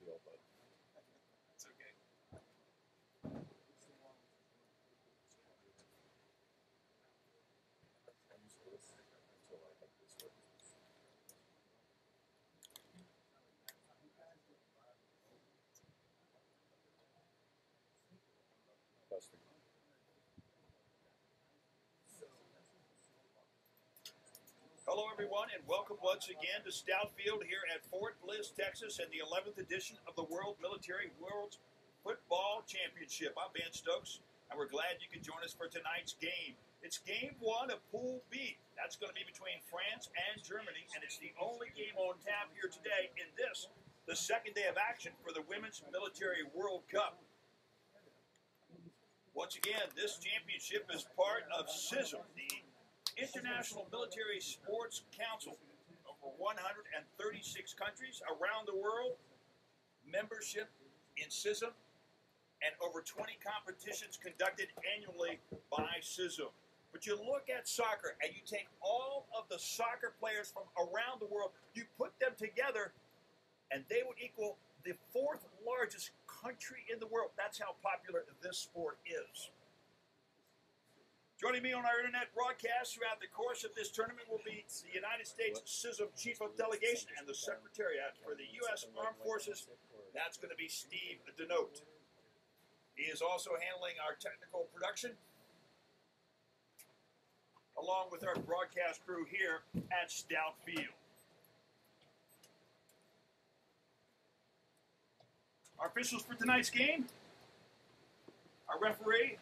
ideal, but It's okay. I use Bliss until I have this one. Testing. Hello, everyone, and welcome once again to Stout Field here at Fort Bliss, Texas, and the 11th edition of the World Military World Football Championship. I'm Ben Stokes, and we're glad you could join us for tonight's game. It's Game 1 of Pool B. That's going to be between France and Germany, and it's the only game on tap here today in this, the second day of action for the Women's Military World Cup. Once again, this championship is part of CISM, the International Military Sports Council. Over 136 countries around the world, membership in CISM, and over 20 competitions conducted annually by CISM. But you look at soccer and you take all of the soccer players from around the world, you put them together, and they would equal the fourth largest country in the world. That's how popular this sport is. Joining me on our internet broadcast throughout the course of this tournament will be the United States CISM Chief of Delegation and the Secretariat for the U.S. Armed Forces. That's going to be Steve Denote. He is also handling our technical production, along with our broadcast crew here at Stout Field. Our officials for tonight's game, our referee,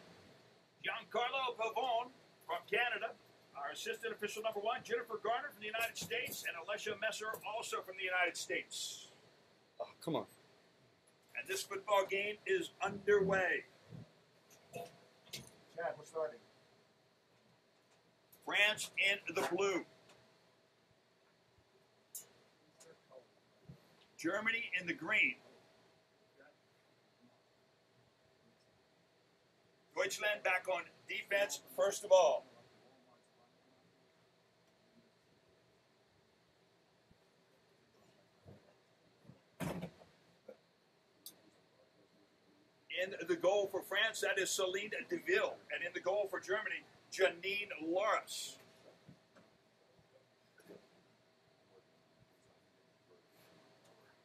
Giancarlo Pavone from Canada, our assistant official number 1, Jennifer Garner from the United States, and Alessia Messer also from the United States. Oh, come on. And this football game is underway. Chad, we're starting. France in the blue. Germany in the green. Deutschland back on defense first of all. In the goal for France, that is Celine Deville. And in the goal for Germany, Janine Loris.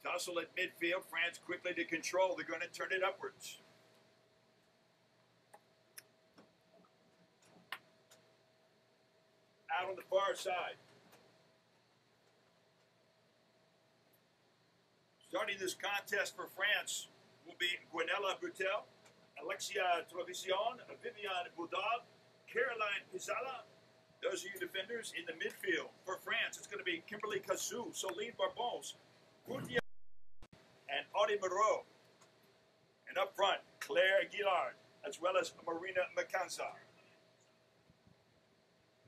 Tussle at midfield. France quickly to control. They're going to turn it upwards. Out on the far side. Starting this contest for France will be Gwenella Boutel, Alexia Trevision, Viviane Boudard, Caroline Pizala. Those are your defenders in the midfield. For France, it's going to be Kimberly Cassou, Soline Barbons, Goudia, and Audie Moreau. And up front, Claire Guillard, as well as Marina McAnsar.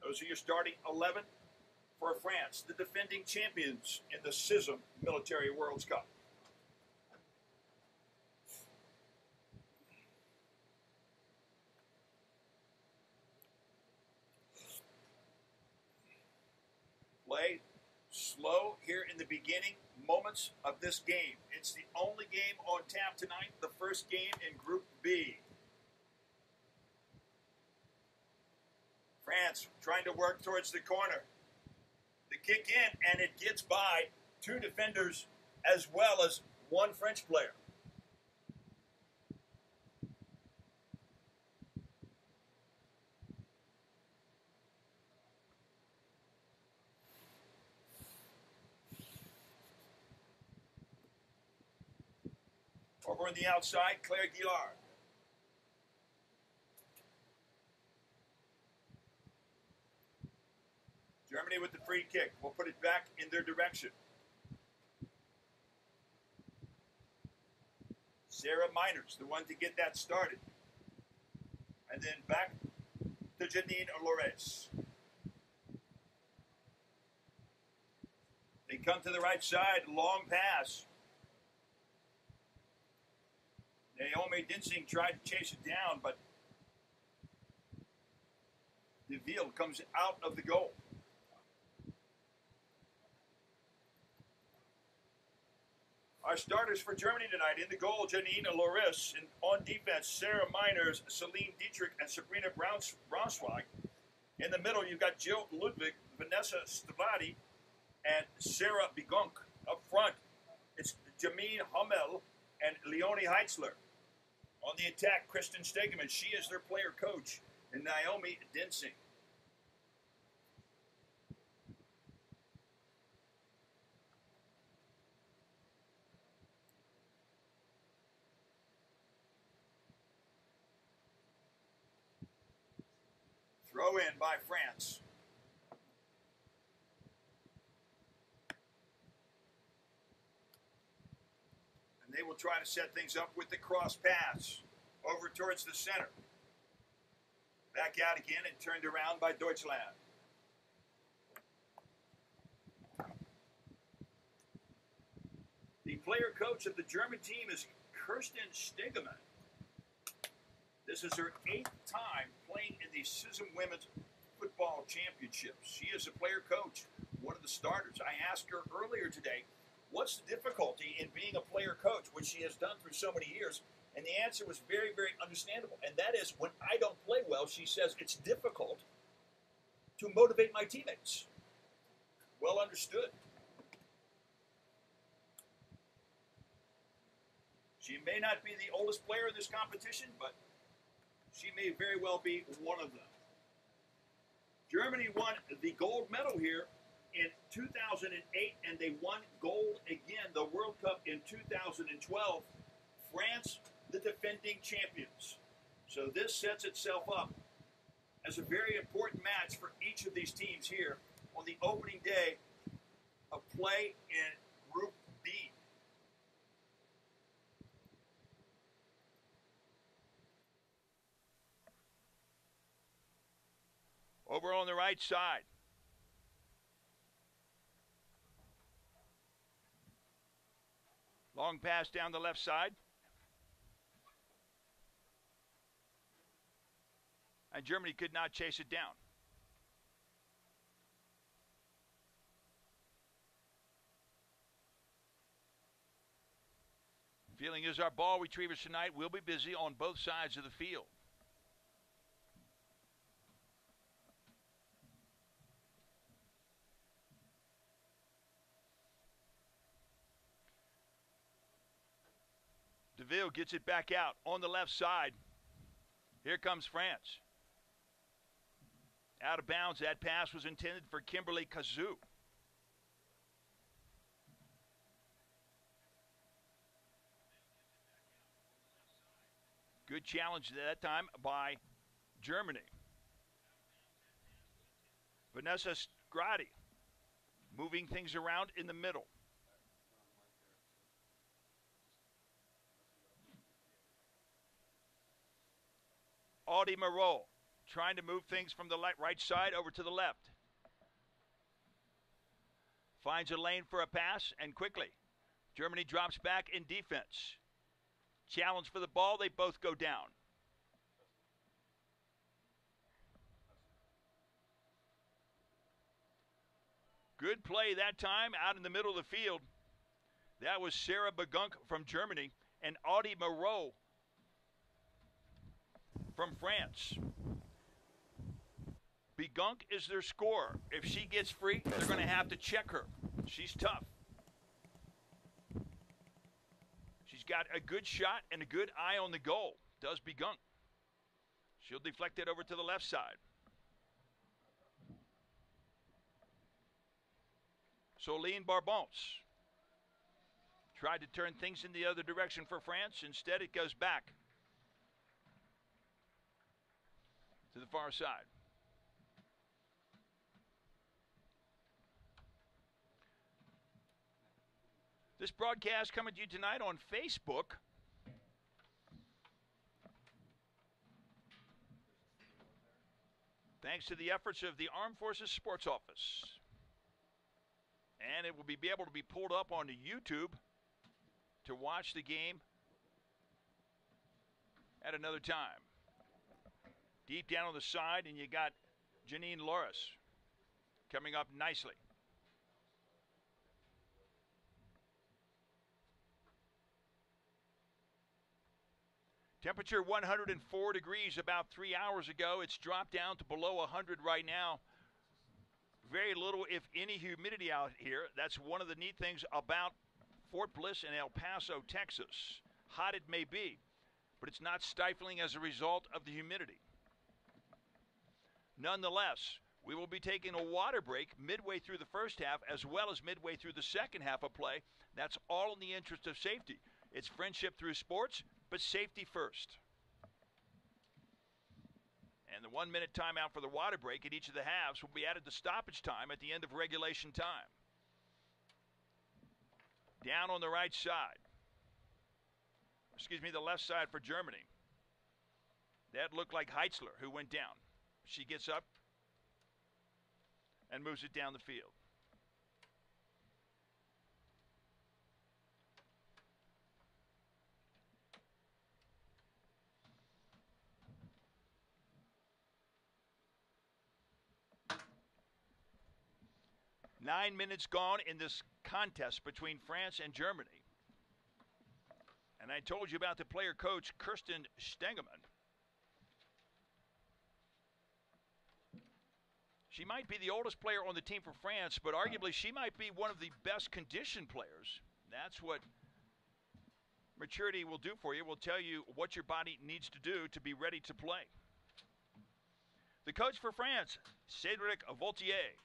Those are your starting 11 for France, the defending champions in the CISM Military World Cup. Play slow here in the beginning moments of this game. It's the only game on tap tonight, the first game in Group B. France trying to work towards the corner. The kick in, and it gets by 2 defenders as well as 1 French player. Over on the outside, Claire Guillard. Germany with the free kick. We'll put it back in their direction. Sarah Miners, the one to get that started. And then back to Janine Loris. They come to the right side, long pass. Naomi Dinsing tried to chase it down, but Deville comes out of the goal. Our starters for Germany tonight: in the goal, Janine Loris, and on defense, Sarah Miners, Celine Dietrich, and Sabrina Braunschweig. In the middle, you've got Jill Ludwig, Vanessa Strati, and Sarah Begunk. Up front, it's Jameen Hummel and Leonie Heitzler. On the attack, Kristen Stegeman. She is their player coach, and Naomi Densing. Throw in by France. And they will try to set things up with the cross pass over towards the center. Back out again and turned around by Deutschland. The player coach of the German team is Kirsten Stegemann. This is her 8th time playing in the CISM Women's Football Championships. She is a player coach, one of the starters. I asked her earlier today, what's the difficulty in being a player coach, which she has done through so many years? And the answer was very, very understandable. And that is, when I don't play well, she says it's difficult to motivate my teammates. Well understood. She may not be the oldest player in this competition, but she may very well be one of them. Germany won the gold medal here in 2008, and they won gold again, the World Cup in 2012. France, the defending champions. So this sets itself up as a very important match for each of these teams here on the opening day of play in Group B. Over on the right side. Long pass down the left side. And Germany could not chase it down. Feeling is our ball retrievers tonight will be busy on both sides of the field. DeVille gets it back out on the left side. Here comes France. Out of bounds. That pass was intended for Kimberly Kazoo. Good challenge that time by Germany. Vanessa Strati moving things around in the middle. Audie Moreau trying to move things from the right side over to the left. Finds a lane for a pass, and quickly, Germany drops back in defense. Challenge for the ball, they both go down. Good play that time out in the middle of the field. That was Sarah Begunk from Germany and Audie Moreau from France. Begunk is their scorer. If she gets free, they're going to have to check her. She's tough. She's got a good shot and a good eye on the goal, does Begunk. She'll deflect it over to the left side. Soline Barbance tried to turn things in the other direction for France. Instead, it goes back to the far side. This broadcast coming to you tonight on Facebook. Thanks to the efforts of the Armed Forces Sports Office. And it will be able to be pulled up onto YouTube to watch the game at another time. Deep down on the side, and you got Janine Loris coming up nicely. Temperature 104 degrees about 3 hours ago. It's dropped down to below 100 right now. Very little, if any, humidity out here. That's one of the neat things about Fort Bliss and El Paso, Texas. Hot it may be, but it's not stifling as a result of the humidity. Nonetheless, we will be taking a water break midway through the first half as well as midway through the second half of play. That's all in the interest of safety. It's friendship through sports, but safety first. And the 1 minute timeout for the water break at each of the halves will be added to stoppage time at the end of regulation time. Down on the right side. The left side for Germany. That looked like Heitzler, who went down. She gets up and moves it down the field. Nine minutes gone in this contest between France and Germany. And I told you about the player coach, Kirsten Stengemann. She might be the oldest player on the team for France, but arguably she might be one of the best conditioned players. That's what maturity will do for you. It will tell you what your body needs to do to be ready to play. The coach for France, Cédric Voltier.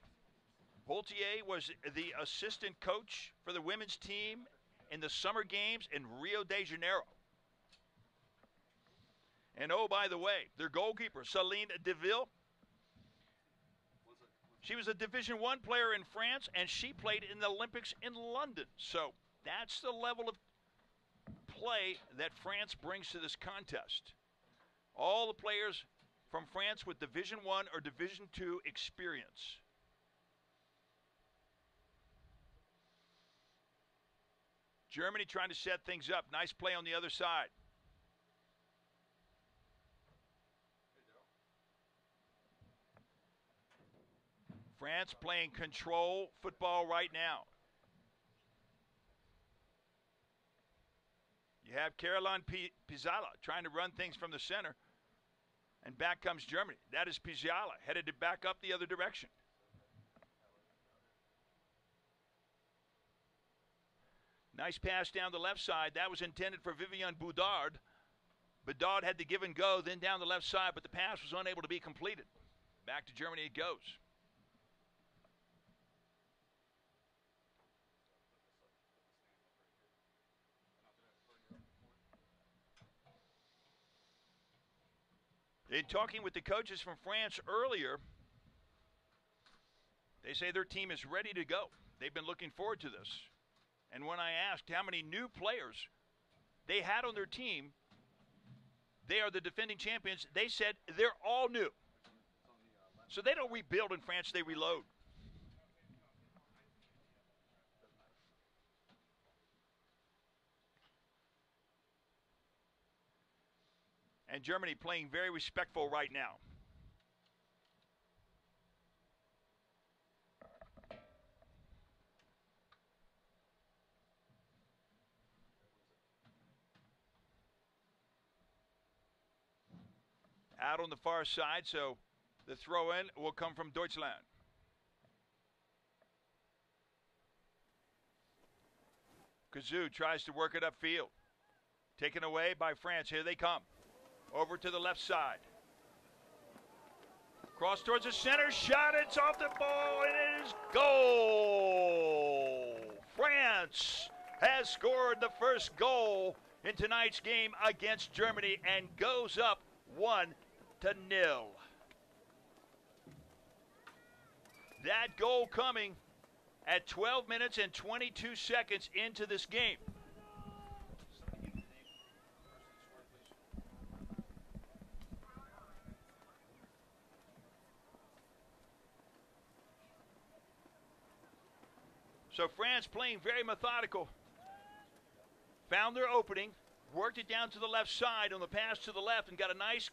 Voltier was the assistant coach for the women's team in the Summer Games in Rio de Janeiro. And oh, by the way, their goalkeeper, Céline Deville, she was a Division I player in France, and she played in the Olympics in London. So that's the level of play that France brings to this contest. All the players from France with Division I or Division II experience. Germany trying to set things up. Nice play on the other side. France playing control football right now. You have Caroline Pizzala trying to run things from the center. And back comes Germany. That is Pizzala headed to back up the other direction. Nice pass down the left side. That was intended for Viviane Boudard. Boudard had to give and go, then down the left side, but the pass was unable to be completed. Back to Germany it goes. In talking with the coaches from France earlier, they say their team is ready to go. They've been looking forward to this. And when I asked how many new players they had on their team, they are the defending champions, they said they're all new. So they don't rebuild in France, they reload. And Germany playing very respectful right now. Out on the far side, so the throw-in will come from Deutschland. Kazoo tries to work it upfield. Taken away by France. Here they come. Over to the left side. Cross towards the center. Shot. It's off the ball. And it is goal. France has scored the first goal in tonight's game against Germany and goes up 1-0. That goal coming at 12 minutes and 22 seconds into this game. So France playing very methodical. Found their opening, worked it down to the left side on the pass to the left, and got a nice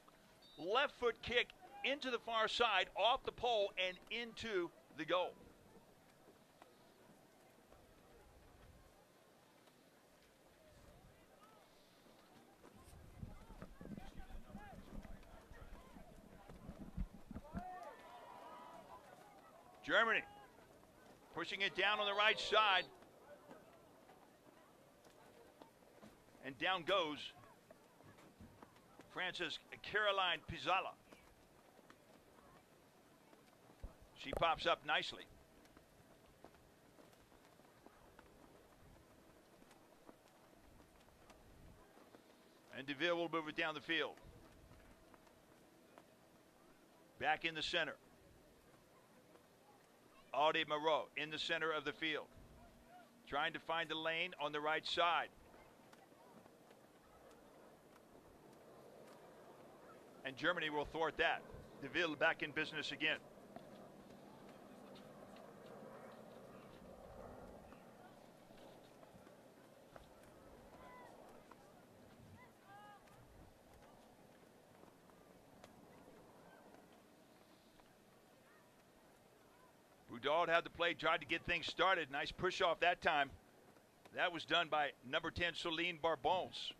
left foot kick into the far side, off the pole, and into the goal. Germany pushing it down on the right side. And down goes France's Caroline Pizzala. She pops up nicely. And DeVille will move it down the field. Back in the center. Audie Moreau in the center of the field. Trying to find the lane on the right side. And Germany will thwart that. DeVille back in business again. Boudard had the play, tried to get things started. Nice push off that time. That was done by number 10, Soline Barbons.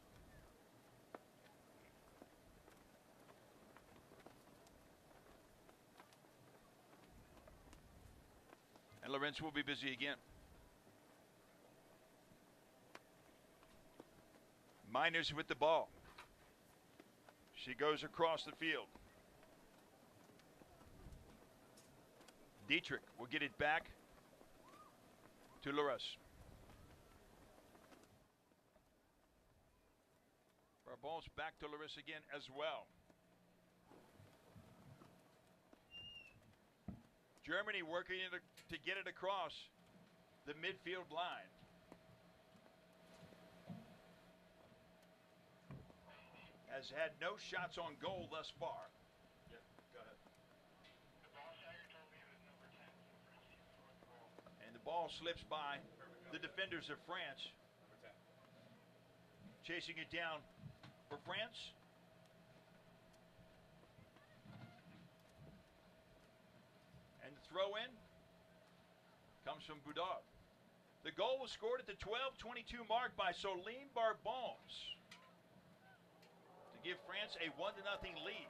And Lorenz will be busy again. Miners with the ball. She goes across the field. Dietrich will get it back to Lorenz. Barbons back to Lorenz again as well. Germany working to get it across the midfield line. Has had no shots on goal thus far. Yeah, go ahead. And the ball slips by the defenders of France. Number 10. Chasing it down for France. And the throw in comes from Boudard. The goal was scored at the 12:22 mark by Soline Barbons to give France a 1-0 lead.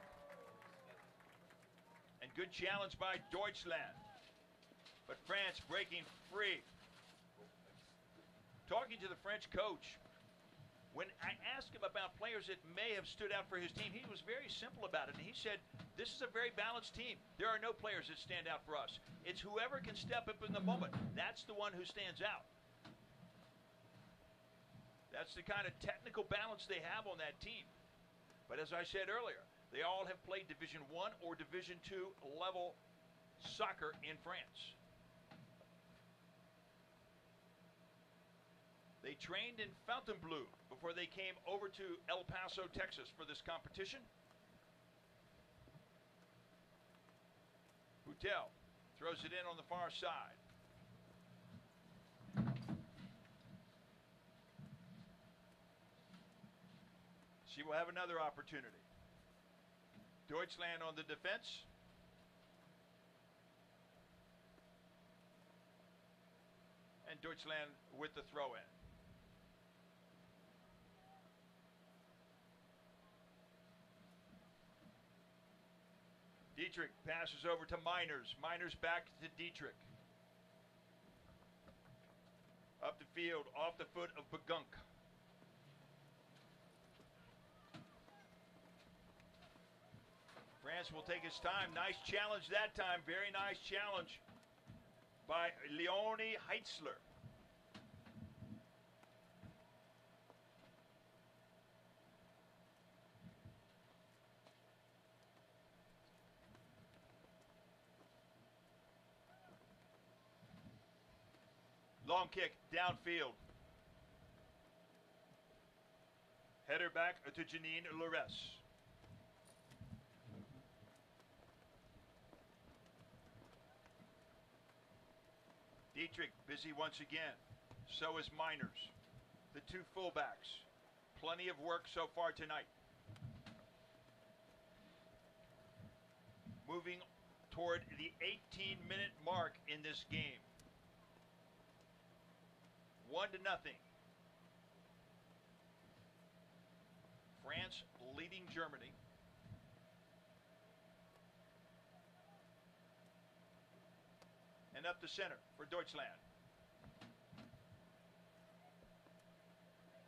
And good challenge by Deutschland. But France breaking free. Talking to the French coach, when I asked him about players that may have stood out for his team, he was very simple about it. And he said, this is a very balanced team. There are no players that stand out for us. It's whoever can step up in the moment. That's the one who stands out. That's the kind of technical balance they have on that team. But as I said earlier, they all have played Division I or Division II level soccer in France. They trained in Fontainebleau before they came over to El Paso, Texas for this competition. Boutel throws it in on the far side. She will have another opportunity. Deutschland on the defense. And Deutschland with the throw-in. Dietrich passes over to Miners. Miners back to Dietrich. Up the field, off the foot of Bagunk. France will take his time. Nice challenge that time. Very nice challenge by Leonie Heitzler. Long kick downfield. Header back to Janine Lores. Dietrich busy once again. So is Miners. The two fullbacks. Plenty of work so far tonight. Moving toward the 18-minute mark in this game. 1-0. France leading Germany. and up the center for Deutschland.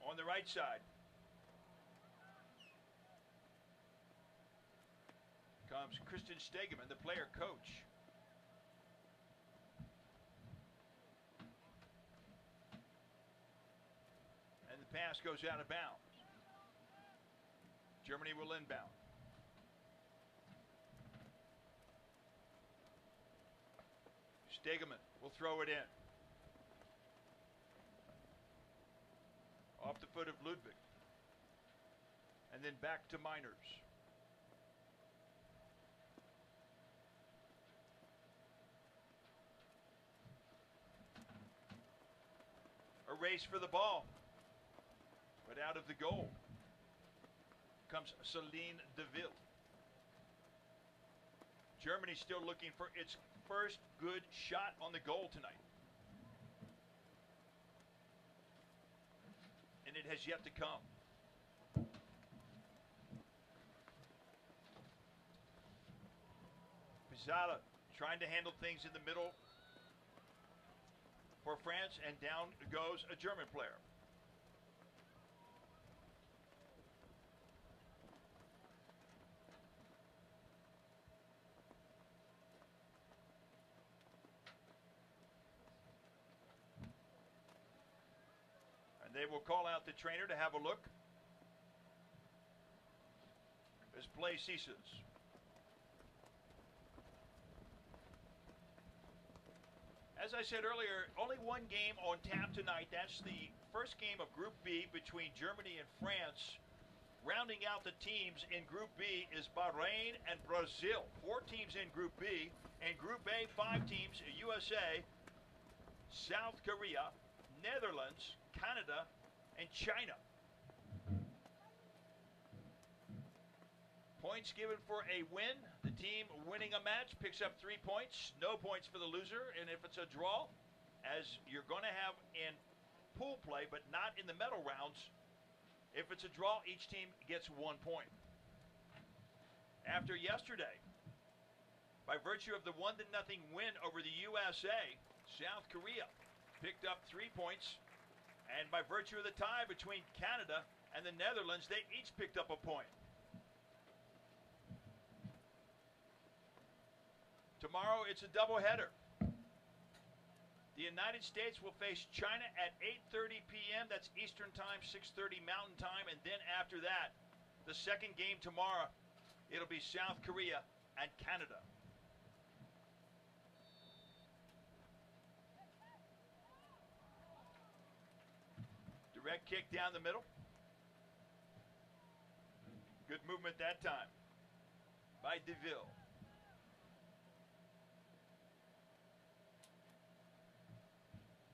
On the right side comes Christian Stegemann, the player coach. And the pass goes out of bounds. Germany will inbound. Stegemann will throw it in. Off the foot of Ludwig. And then back to Miners. A race for the ball. But out of the goal comes Celine Deville. Germany still looking for its first good shot on the goal tonight. And it has yet to come. Pizzala trying to handle things in the middle for France, and down goes a German player. And they will call out the trainer to have a look as play ceases. As I said earlier, only one game on tap tonight. That's the first game of Group B between Germany and France. Rounding out the teams in Group B is Bahrain and Brazil. 4 teams in Group B. And Group A, 5 teams, USA, South Korea, Netherlands, Canada, and China. Points given for a win. The team winning a match picks up 3 points. No points for the loser. And if it's a draw, as you're going to have in pool play, but not in the medal rounds, if it's a draw, each team gets 1 point. After yesterday, by virtue of the 1-0 win over the USA, South Korea picked up 3 points. And by virtue of the tie between Canada and the Netherlands, they each picked up a point. Tomorrow, it's a doubleheader. The United States will face China at 8:30 p.m. That's Eastern Time, 6:30 Mountain Time. And then after that, the second game tomorrow, it'll be South Korea and Canada. Direct kick down the middle. Good movement that time by Deville.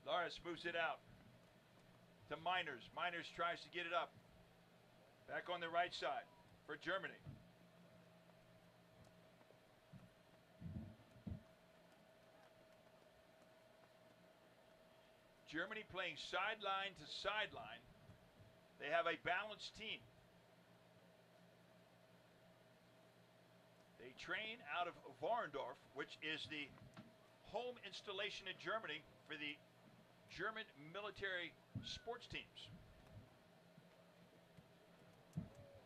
Lars moves it out to Miners. Miners tries to get it up. Back on the right side for Germany. Germany playing sideline to sideline. They have a balanced team. They train out of Warendorf, which is the home installation in Germany for the German military sports teams.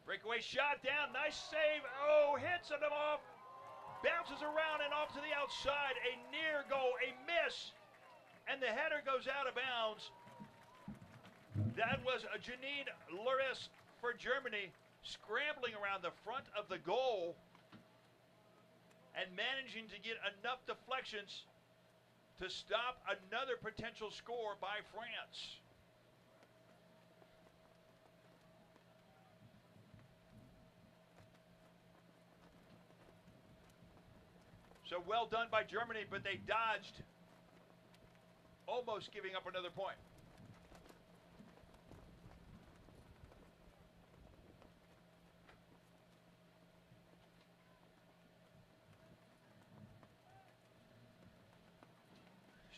Breakaway shot down, nice save. Oh, hits him off, bounces around and off to the outside. A near goal, a miss, and the header goes out of bounds. That was a Janine Loris for Germany, scrambling around the front of the goal and managing to get enough deflections to stop another potential score by France. So well done by Germany, but they dodged almost giving up another point.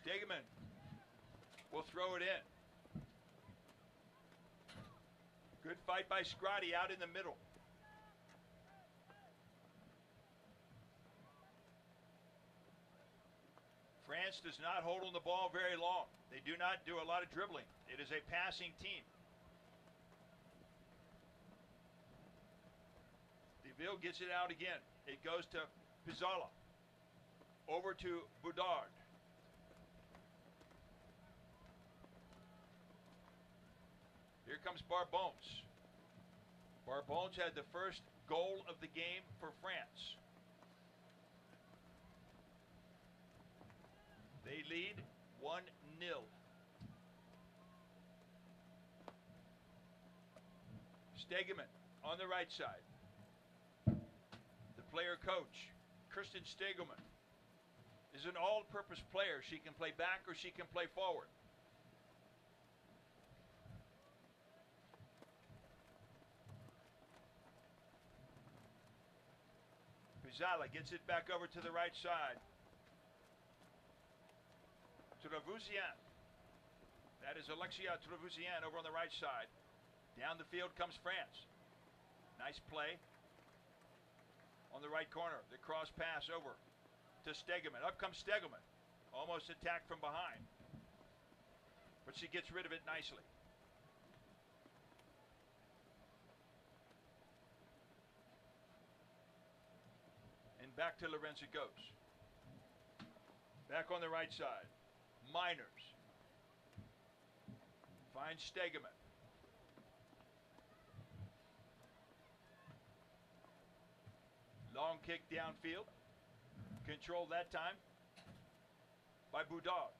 Stegemann will throw it in. Good fight by Scotty out in the middle. France France does not hold on the ball very long. They do not do a lot of dribbling. It is a passing team. Deville gets it out again. It goes to Pizzala. Over to Boudard. Here comes Barbones. Barbones had the first goal of the game for France. They lead 1-0. Stegeman on the right side. The player coach, Kirsten Stegeman, is an all-purpose player. She can play back or she can play forward. Pizzala gets it back over to the right side. Trevusian. That is Alexia Trevusian over on the right side. Down the field comes France. Nice play on the right corner. The cross pass over to Stegeman. Up comes Stegeman. Almost attacked from behind. But she gets rid of it nicely. And back to Lorenz it goes. Back on the right side. Miners. Finds Stegeman. Long kick downfield. Controlled that time by Boudard.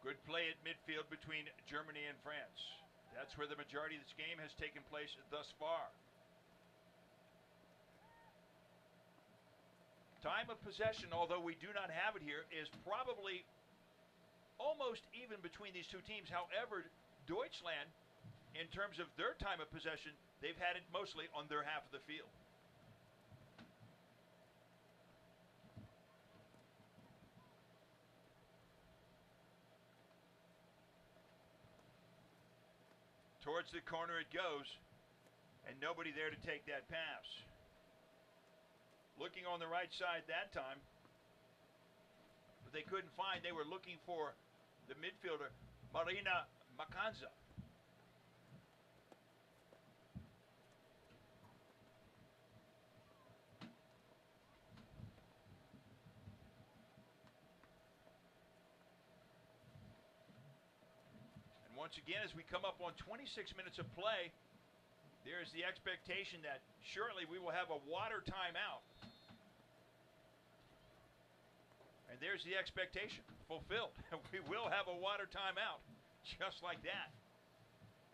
Good play at midfield between Germany and France. That's where the majority of this game has taken place thus far. Time of possession, although we do not have it here, is probably almost even between these two teams. However, Deutschland, in terms of their time of possession, they've had it mostly on their half of the field. Towards the corner it goes, and nobody there to take that pass. Looking on the right side that time, but they couldn't find. They were looking for the midfielder, Marina Makanza. And once again, as we come up on 26 minutes of play, there's the expectation that shortly we will have a water timeout. And there's the expectation fulfilled. We will have a water timeout, just like that.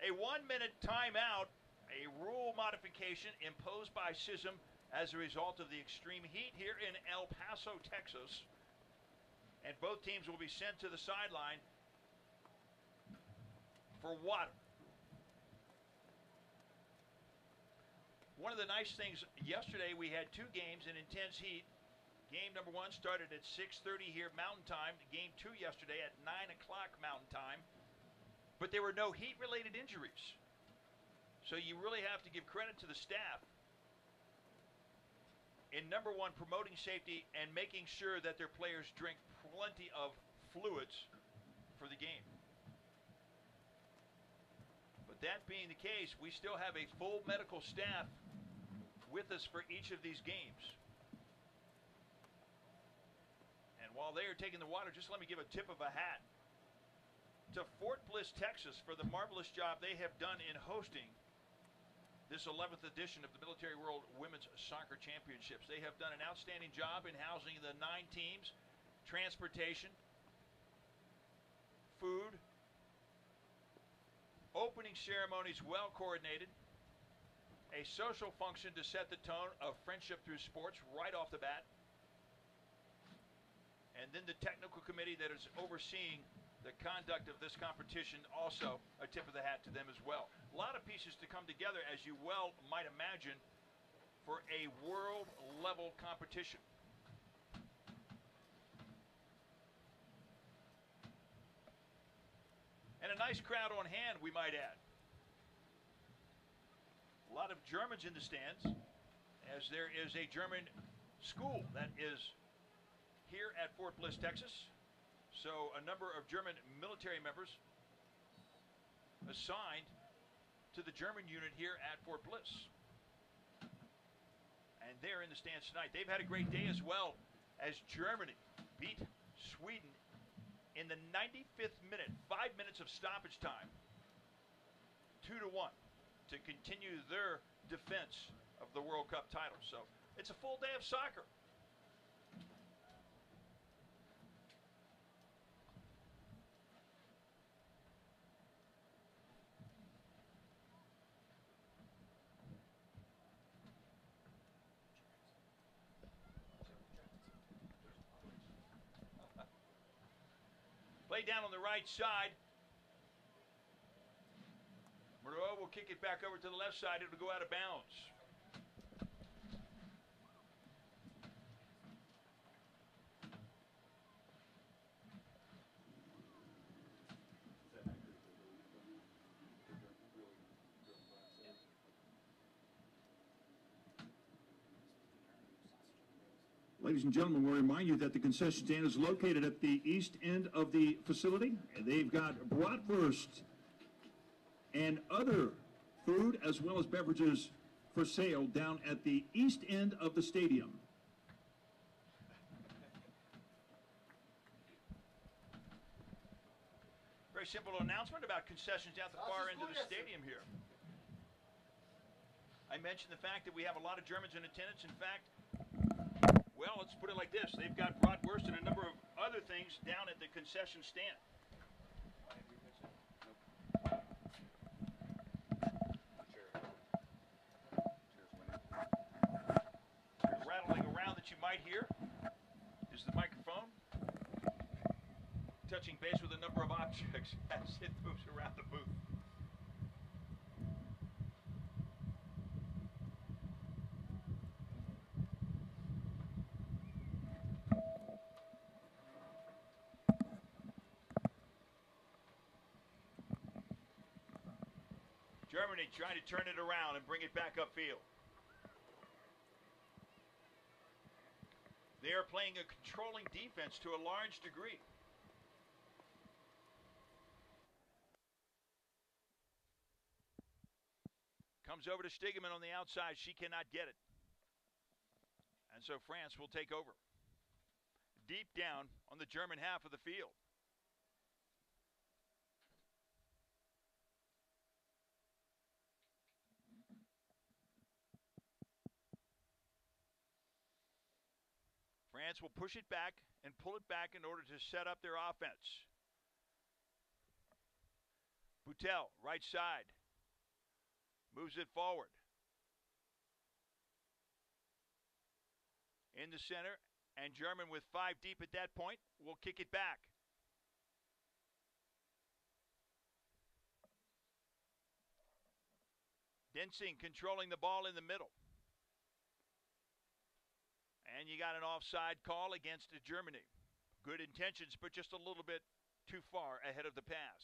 A 1-minute timeout, a rule modification imposed by CISM as a result of the extreme heat here in El Paso, Texas. And both teams will be sent to the sideline for water. One of the nice things, yesterday we had two games in intense heat. Game number 1 started at 6:30 here Mountain Time. Game 2 yesterday at 9 o'clock Mountain Time. But there were no heat-related injuries. So you really have to give credit to the staff in number 1, promoting safety and making sure that their players drink plenty of fluids for the game. But that being the case, we still have a full medical staff with us for each of these games. And while they are taking the water, just let me give a tip of a hat to Fort Bliss, Texas, for the marvelous job they have done in hosting this 11th edition of the Military World Women's Soccer Championships. They have done an outstanding job in housing the 9 teams, transportation, food, opening ceremonies well coordinated, a social function to set the tone of friendship through sports right off the bat, and then the technical committee that is overseeing the conduct of this competition, also a tip of the hat to them as well. A lot of pieces to come together, as you well might imagine, for a world-level competition. And a nice crowd on hand, we might add. A lot of Germans in the stands, as there is a German school that is here at Fort Bliss, Texas. So a number of German military members assigned to the German unit here at Fort Bliss. And they're in the stands tonight. They've had a great day as well, as Germany beat Sweden in the 95th minute, 5 minutes of stoppage time, 2-1, to continue their defense of the World Cup title. So it's a full day of soccer. Play down on the right side. Monroe will kick it back over to the left side. It'll go out of bounds. Ladies and gentlemen, we'll remind you that the concession stand is located at the east end of the facility. They've got bratwurst and other food as well as beverages for sale down at the east end of the stadium. Very simple announcement about concessions down at the far end of the stadium here. I mentioned the fact that we have a lot of Germans in attendance. In fact, well, let's put it like this. They've got bratwurst and a number of other things down at the concession stand. The rattling around that you might hear is the microphone touching base with a number of objects as it moves around the booth. Germany trying to turn it around and bring it back upfield. They are playing a controlling defense to a large degree. Comes over to Stegeman on the outside. She cannot get it. And so France will take over. Deep down on the German half of the field. France will push it back and pull it back in order to set up their offense. Boutel, right side. Moves it forward. In the center, and German with 5 deep at that point will kick it back. Densing controlling the ball in the middle. And you got an offside call against Germany. Good intentions, but just a little bit too far ahead of the pass.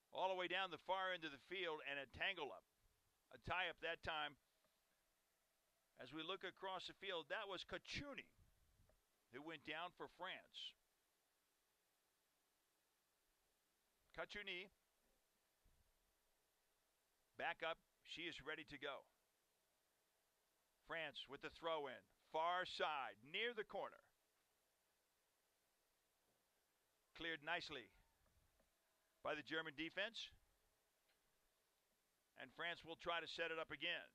All the way down the far end of the field and a tangle up. A tie up that time. As we look across the field, that was Kachuni who went down for France. Kachuni, back up, she is ready to go. France with the throw in, far side, near the corner. Cleared nicely by the German defense. And France will try to set it up again.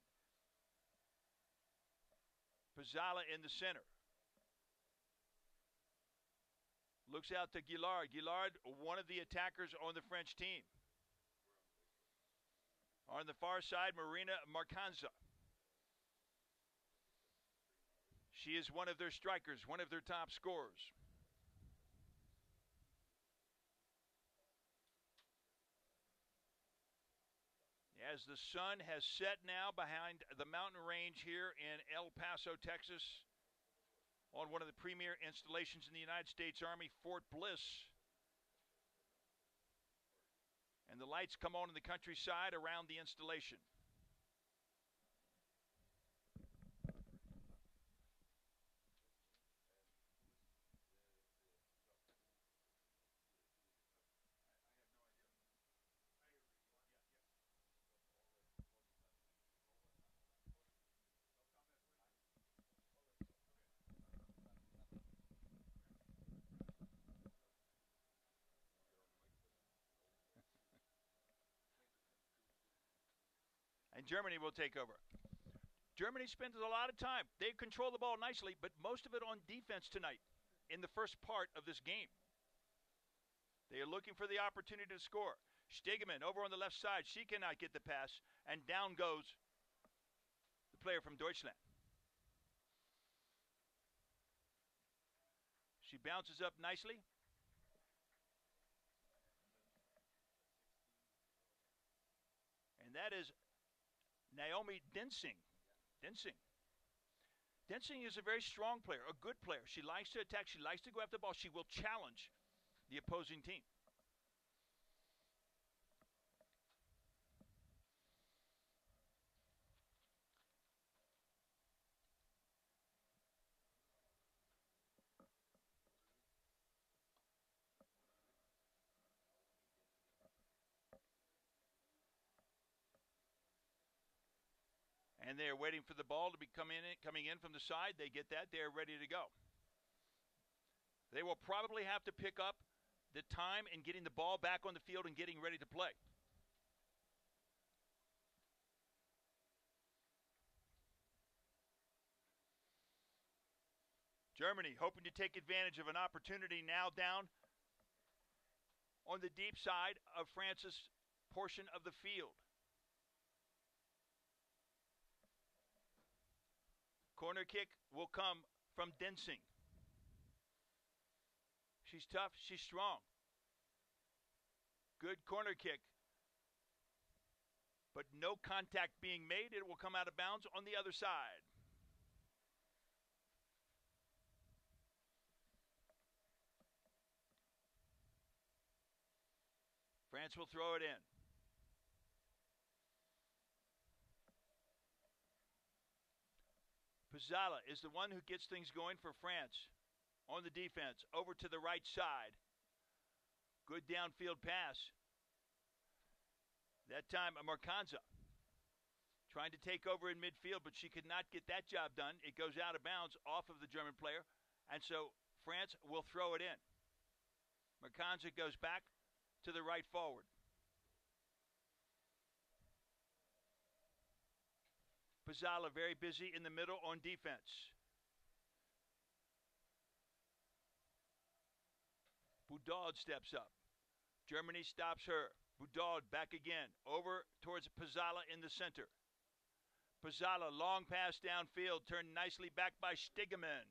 Pizzala in the center. Looks out to Guillard. Guillard, one of the attackers on the French team. On the far side, Marina Marcanza. She is one of their strikers, one of their top scorers. As the sun has set now behind the mountain range here in El Paso, Texas, on one of the premier installations in the United States Army, Fort Bliss. And the lights come on in the countryside around the installation. And Germany will take over. Germany spends a lot of time. They control the ball nicely, but most of it on defense tonight in the first part of this game. They are looking for the opportunity to score. Stegemann over on the left side. She cannot get the pass, and down goes the player from Deutschland. She bounces up nicely. And that is Naomi Densing. Densing is a very strong player, a good player. She likes to attack. She likes to go after the ball. She will challenge the opposing team. And they're waiting for the ball to be coming in from the side. They get that. They're ready to go. They will probably have to pick up the time in getting the ball back on the field and getting ready to play. Germany hoping to take advantage of an opportunity now down on the deep side of France's portion of the field. Corner kick will come from Densing. She's tough. She's strong. Good corner kick. But no contact being made. It will come out of bounds on the other side. France will throw it in. Pizzala is the one who gets things going for France on the defense. Over to the right side. Good downfield pass. That time, Marcanza trying to take over in midfield, but she could not get that job done. It goes out of bounds off of the German player, and so France will throw it in. Marcanza goes back to the right forward. Pizzala very busy in the middle on defense. Boudard steps up. Germany stops her. Boudard back again. Over towards Pizzala in the center. Pizzala, long pass downfield, turned nicely back by Stegemann.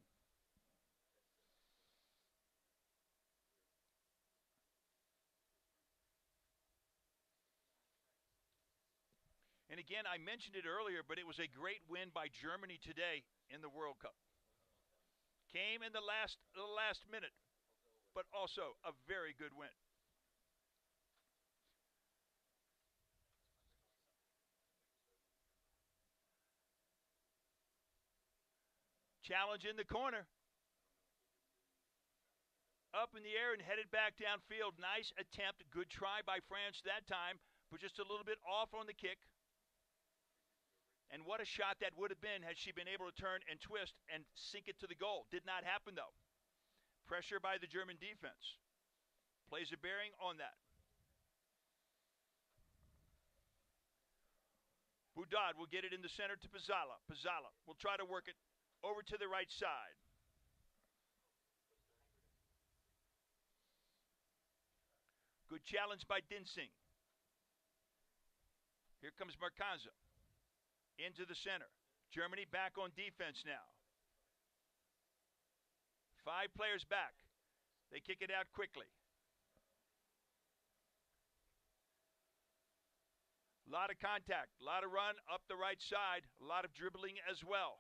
And again, I mentioned it earlier, but it was a great win by Germany today in the World Cup. Came in the last minute, but also a very good win. Challenge in the corner. Up in the air and headed back downfield. Nice attempt. Good try by France that time, but just a little bit off on the kick. And what a shot that would have been had she been able to turn and twist and sink it to the goal. Did not happen, though. Pressure by the German defense. Plays a bearing on that. Boudard will get it in the center to Pizzala. Pizzala will try to work it over to the right side. Good challenge by Densing. Here comes Marcanza. Into the center. Germany back on defense now. 5 players back. They kick it out quickly. A lot of contact, a lot of run up the right side, a lot of dribbling as well.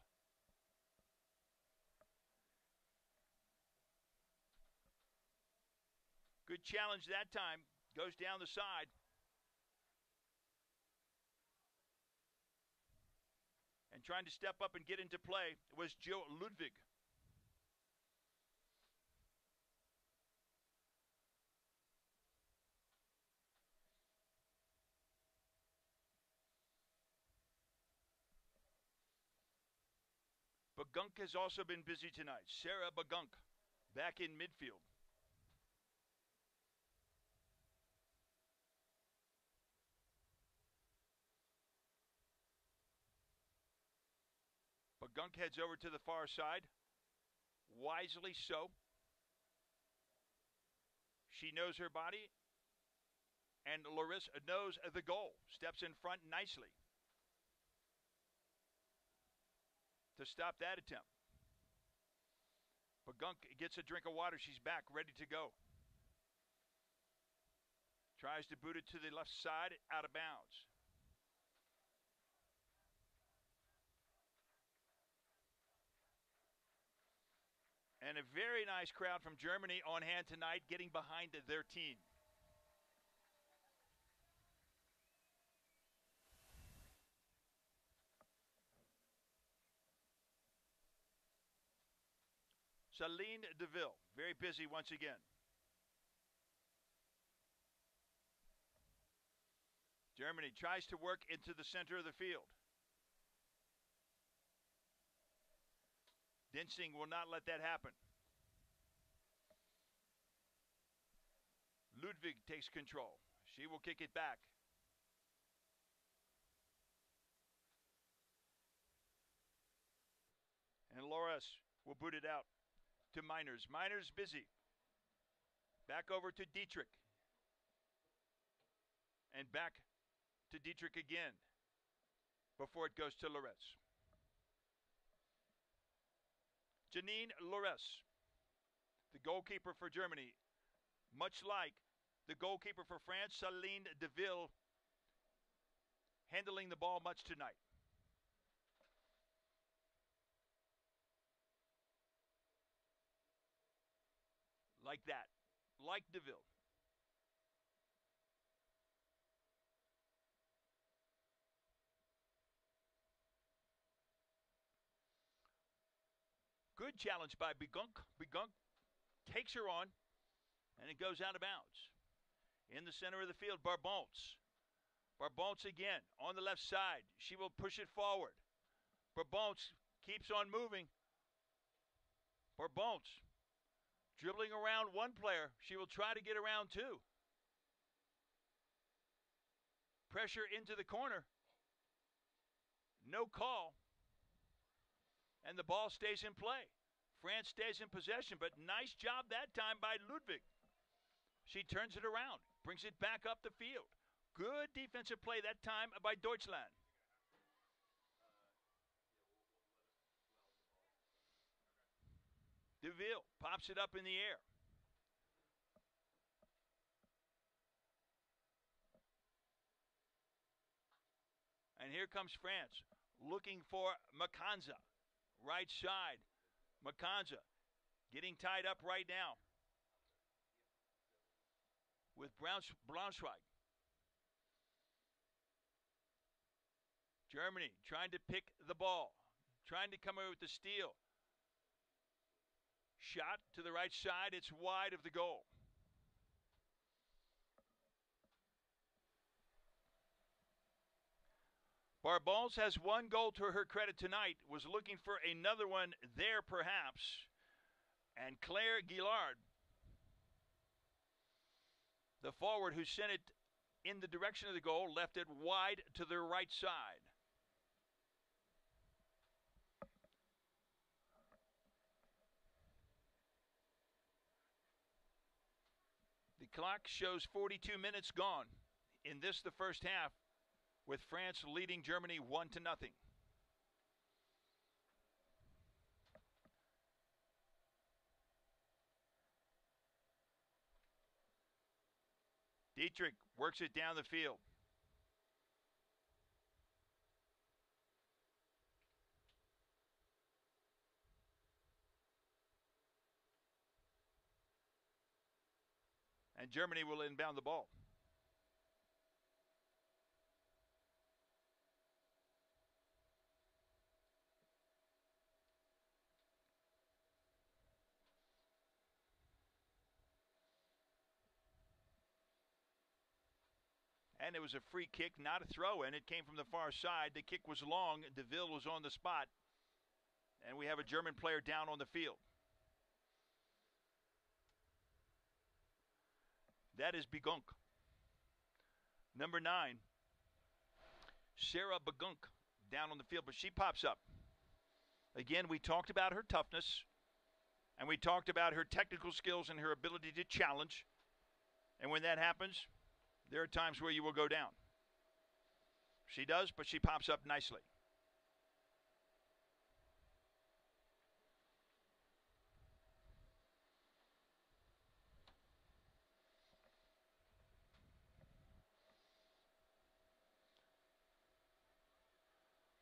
Good challenge that time. Goes down the side. And trying to step up and get into play was Joe Ludwig. Bagunk has also been busy tonight. Sarah Bagunk back in midfield. Bagunk heads over to the far side. Wisely so. She knows her body. And Larissa knows the goal. Steps in front nicely to stop that attempt. Bagunk gets a drink of water. She's back, ready to go. Tries to boot it to the left side, out of bounds. And a very nice crowd from Germany on hand tonight, getting behind their team. Celine Deville, very busy once again. Germany tries to work into the center of the field. Dinsing will not let that happen. Ludwig takes control. She will kick it back. And Loris will boot it out to Miners. Miners busy. Back over to Dietrich. And back to Dietrich again before it goes to Loretz. Janine Loretz, the goalkeeper for Germany, much like the goalkeeper for France, Celine Deville, handling the ball much tonight. Like that, like Deville. Good challenge by Begunk. Begunk takes her on, and it goes out of bounds. In the center of the field, Barbons. Barbons again on the left side. She will push it forward. Barbons keeps on moving. Barbons dribbling around one player. She will try to get around two. Pressure into the corner. No call. And the ball stays in play. France stays in possession, but nice job that time by Ludwig. She turns it around, brings it back up the field. Good defensive play that time by Deutschland. Deville pops it up in the air. And here comes France, looking for Makanza. Right side. Makanza getting tied up right now with Braunschweig. Germany trying to pick the ball, trying to come away with the steal. Shot to the right side. It's wide of the goal. Barbons has one goal to her credit tonight, was looking for another one there perhaps. And Claire Gillard, the forward who sent it in the direction of the goal, left it wide to the right side. The clock shows 42 minutes gone in this, the first half, with France leading Germany 1-0. Dietrich works it down the field. And Germany will inbound the ball. And it was a free kick, not a throw in. It came from the far side. The kick was long. DeVille was on the spot. And we have a German player down on the field. That is Begunk. Number 9, Sarah Begunk, down on the field, but she pops up. Again, we talked about her toughness, and we talked about her technical skills and her ability to challenge. And when that happens, there are times where you will go down. She does, but she pops up nicely.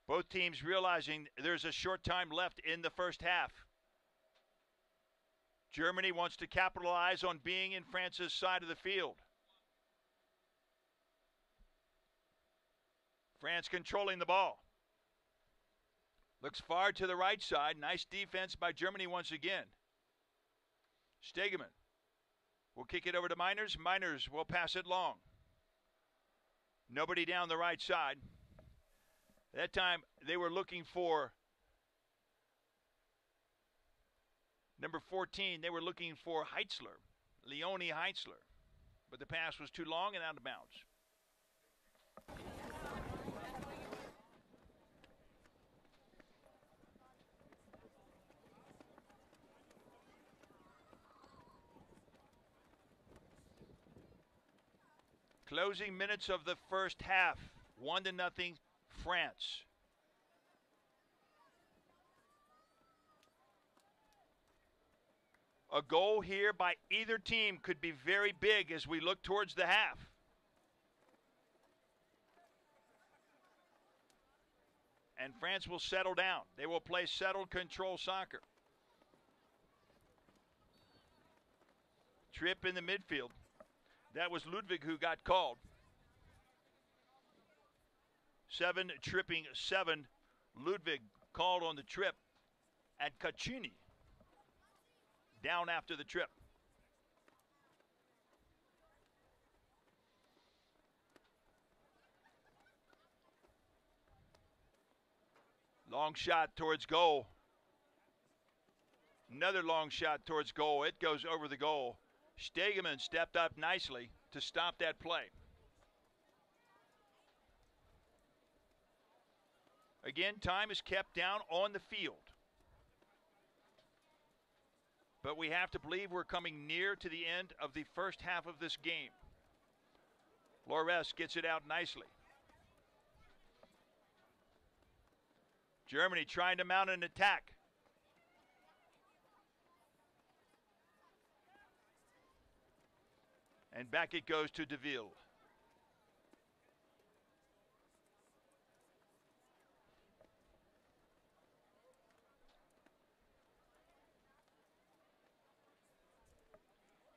Both teams realizing there's a short time left in the first half. Germany wants to capitalize on being in France's side of the field. France controlling the ball. Looks far to the right side. Nice defense by Germany once again. Stegemann will kick it over to Miners. Miners will pass it long. Nobody down the right side. That time they were looking for number 14. They were looking for Heitzler, Leonie Heitzler. But the pass was too long and out of bounds. Closing minutes of the first half. 1-0 France. A goal here by either team could be very big as we look towards the half. And France will settle down. They will play settled control soccer. Trip in the midfield. That was Ludwig who got called. 7 tripping 7. Ludwig called on the trip at Caccini. Down after the trip. Long shot towards goal. Another long shot towards goal. It goes over the goal. Stegemann stepped up nicely to stop that play. Again, time is kept down on the field. But we have to believe we're coming near to the end of the first half of this game. Lores gets it out nicely. Germany trying to mount an attack. And back it goes to DeVille.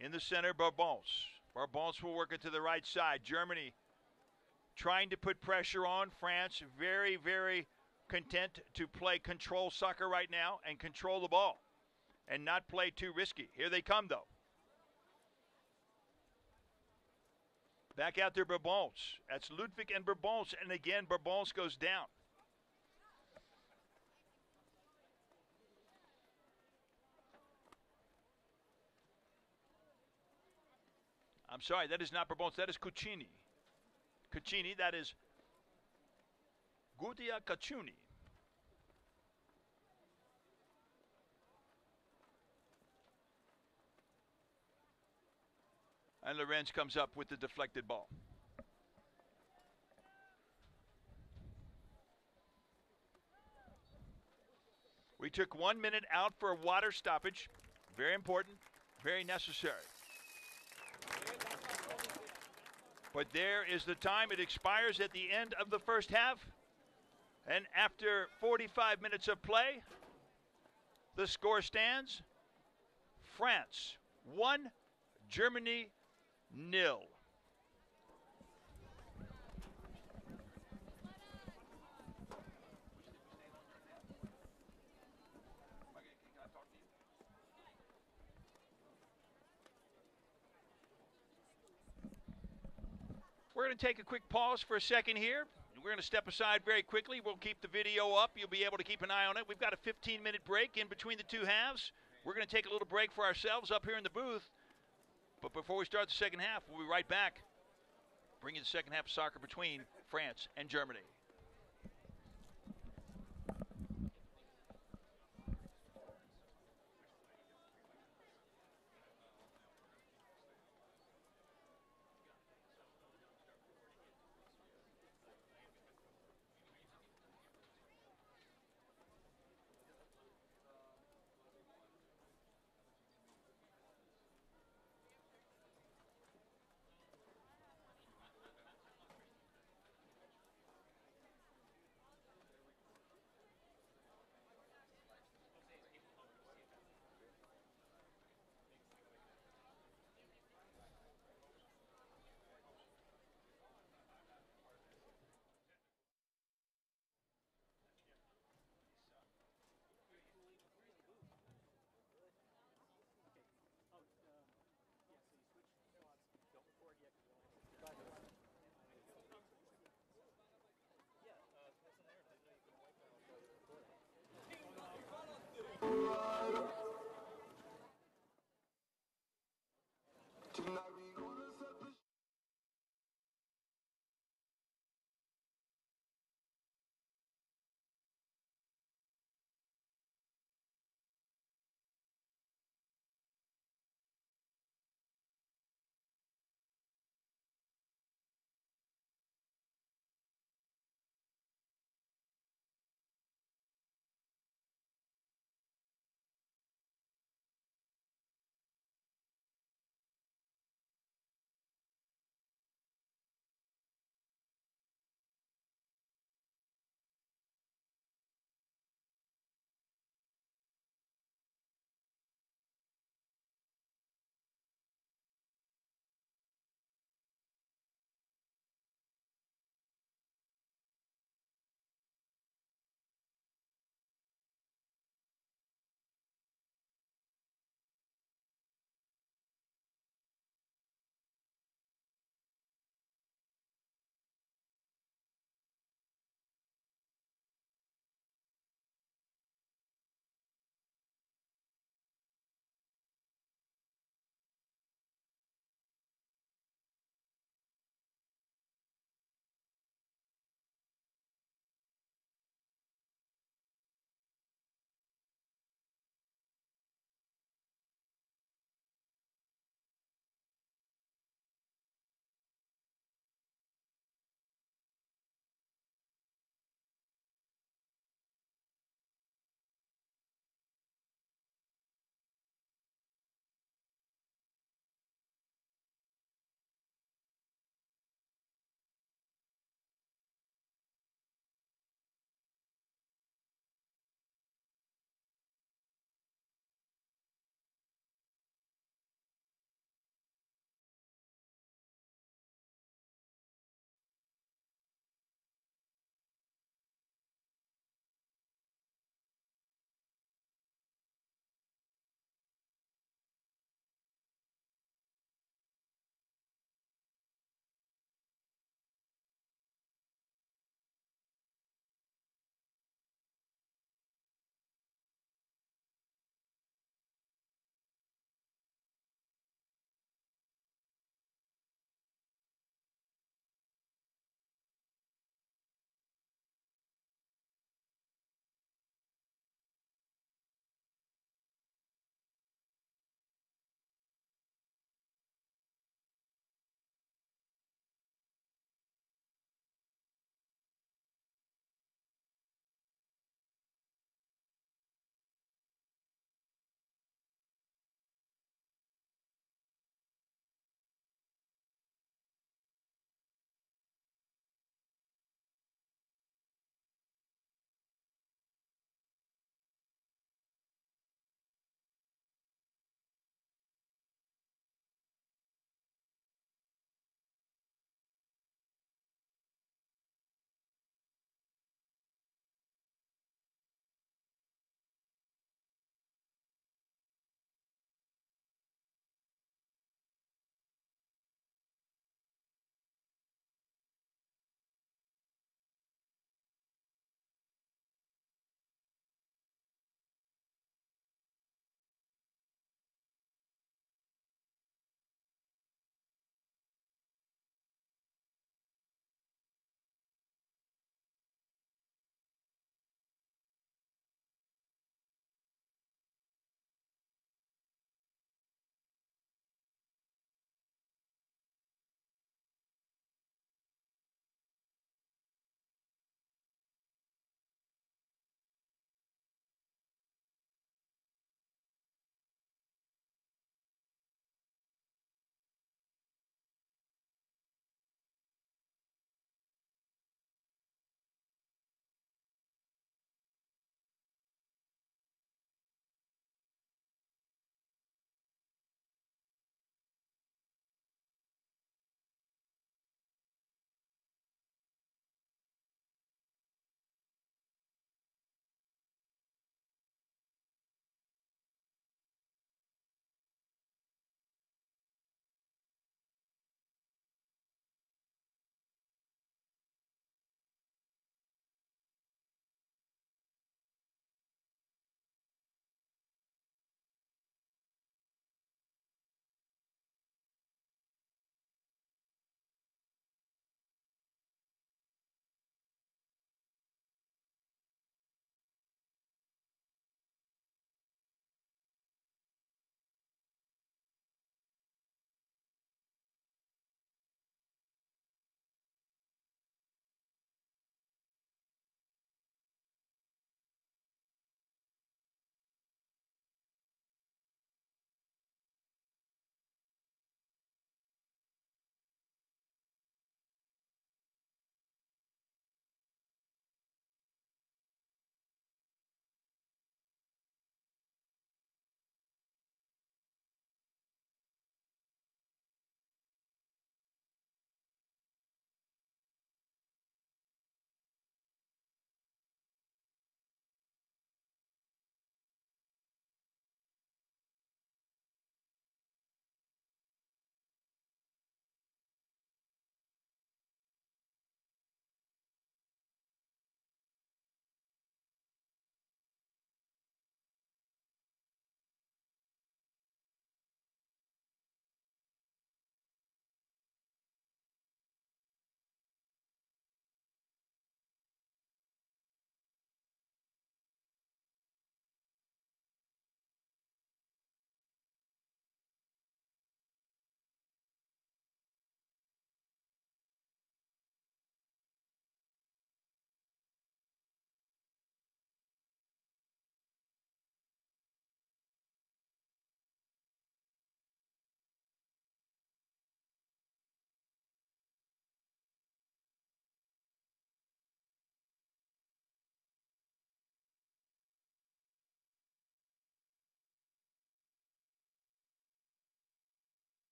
In the center, Barbons. Barbons will work it to the right side. Germany trying to put pressure on. France very, very content to play control soccer right now and control the ball and not play too risky. Here they come, though. Back out there, Barbons. That's Ludwig and Barbons, and again, Barbons goes down. I'm sorry, that is not Barbons, that is Caccini. Caccini, that is Gutia Caccini. And Lorenz comes up with the deflected ball. We took 1 minute out for a water stoppage. Very important, very necessary. But there is the time. It expires at the end of the first half. And after 45 minutes of play, the score stands. France 1, Germany 0. We're going to take a quick pause for a second here. We're going to step aside very quickly. We'll keep the video up. You'll be able to keep an eye on it. We've got a 15-minute break in between the two halves. We're going to take a little break for ourselves up here in the booth. But before we start the second half, we'll be right back, bringing the second half of soccer between France and Germany.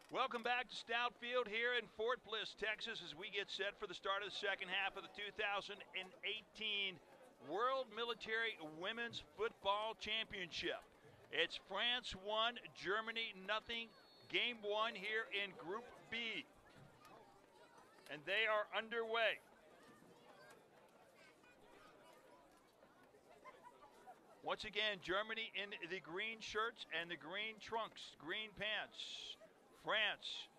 Welcome back to Stout Field here in Fort Bliss, Texas, as we get set for the start of the second half of the 2018 World Military Women's Football Championship. It's France 1, Germany 0, game 1 here in Group B. And they are underway. Once again, Germany in the green shirts and the green trunks, green pants. France,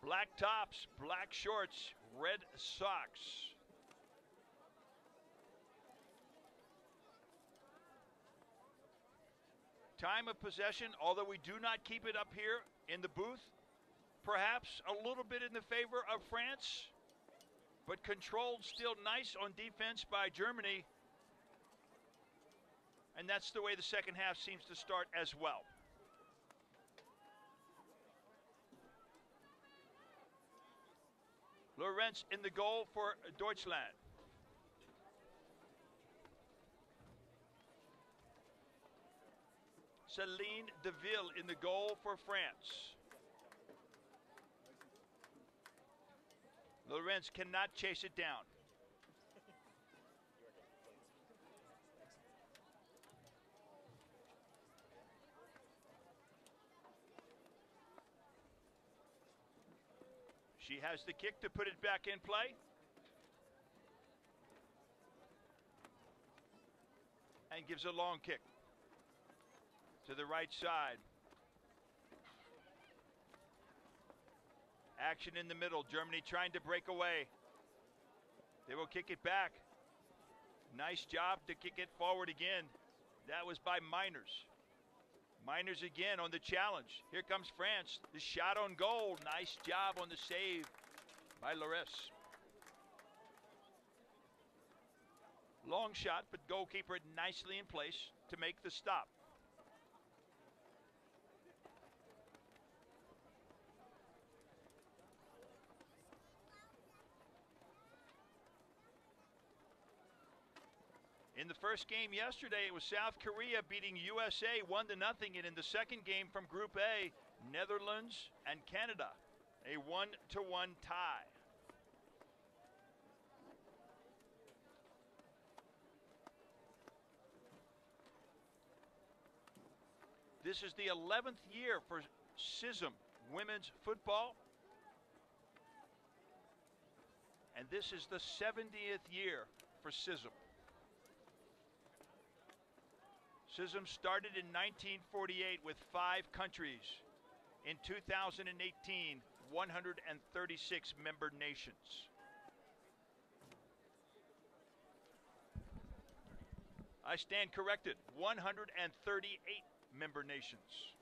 black tops, black shorts, red socks. Time of possession, although we do not keep it up here in the booth, perhaps a little bit in the favor of France, but controlled still nice on defense by Germany. And that's the way the second half seems to start as well. Lorenz in the goal for Deutschland. Céline Deville in the goal for France. Lorenz cannot chase it down. She has the kick to put it back in play. And gives a long kick to the right side. Action in the middle. Germany trying to break away. They will kick it back. Nice job to kick it forward again. That was by Miners. Miners again on the challenge. Here comes France. The shot on goal. Nice job on the save by Larisse. Long shot, but goalkeeper nicely in place to make the stop. In the first game yesterday, it was South Korea beating USA 1-0, and in the second game from Group A, Netherlands and Canada, a 1-1 tie. This is the 11th year for CISM women's football, and this is the 70th year for CISM. CISM started in 1948 with 5 countries. In 2018, 136 member nations. I stand corrected, 138 member nations.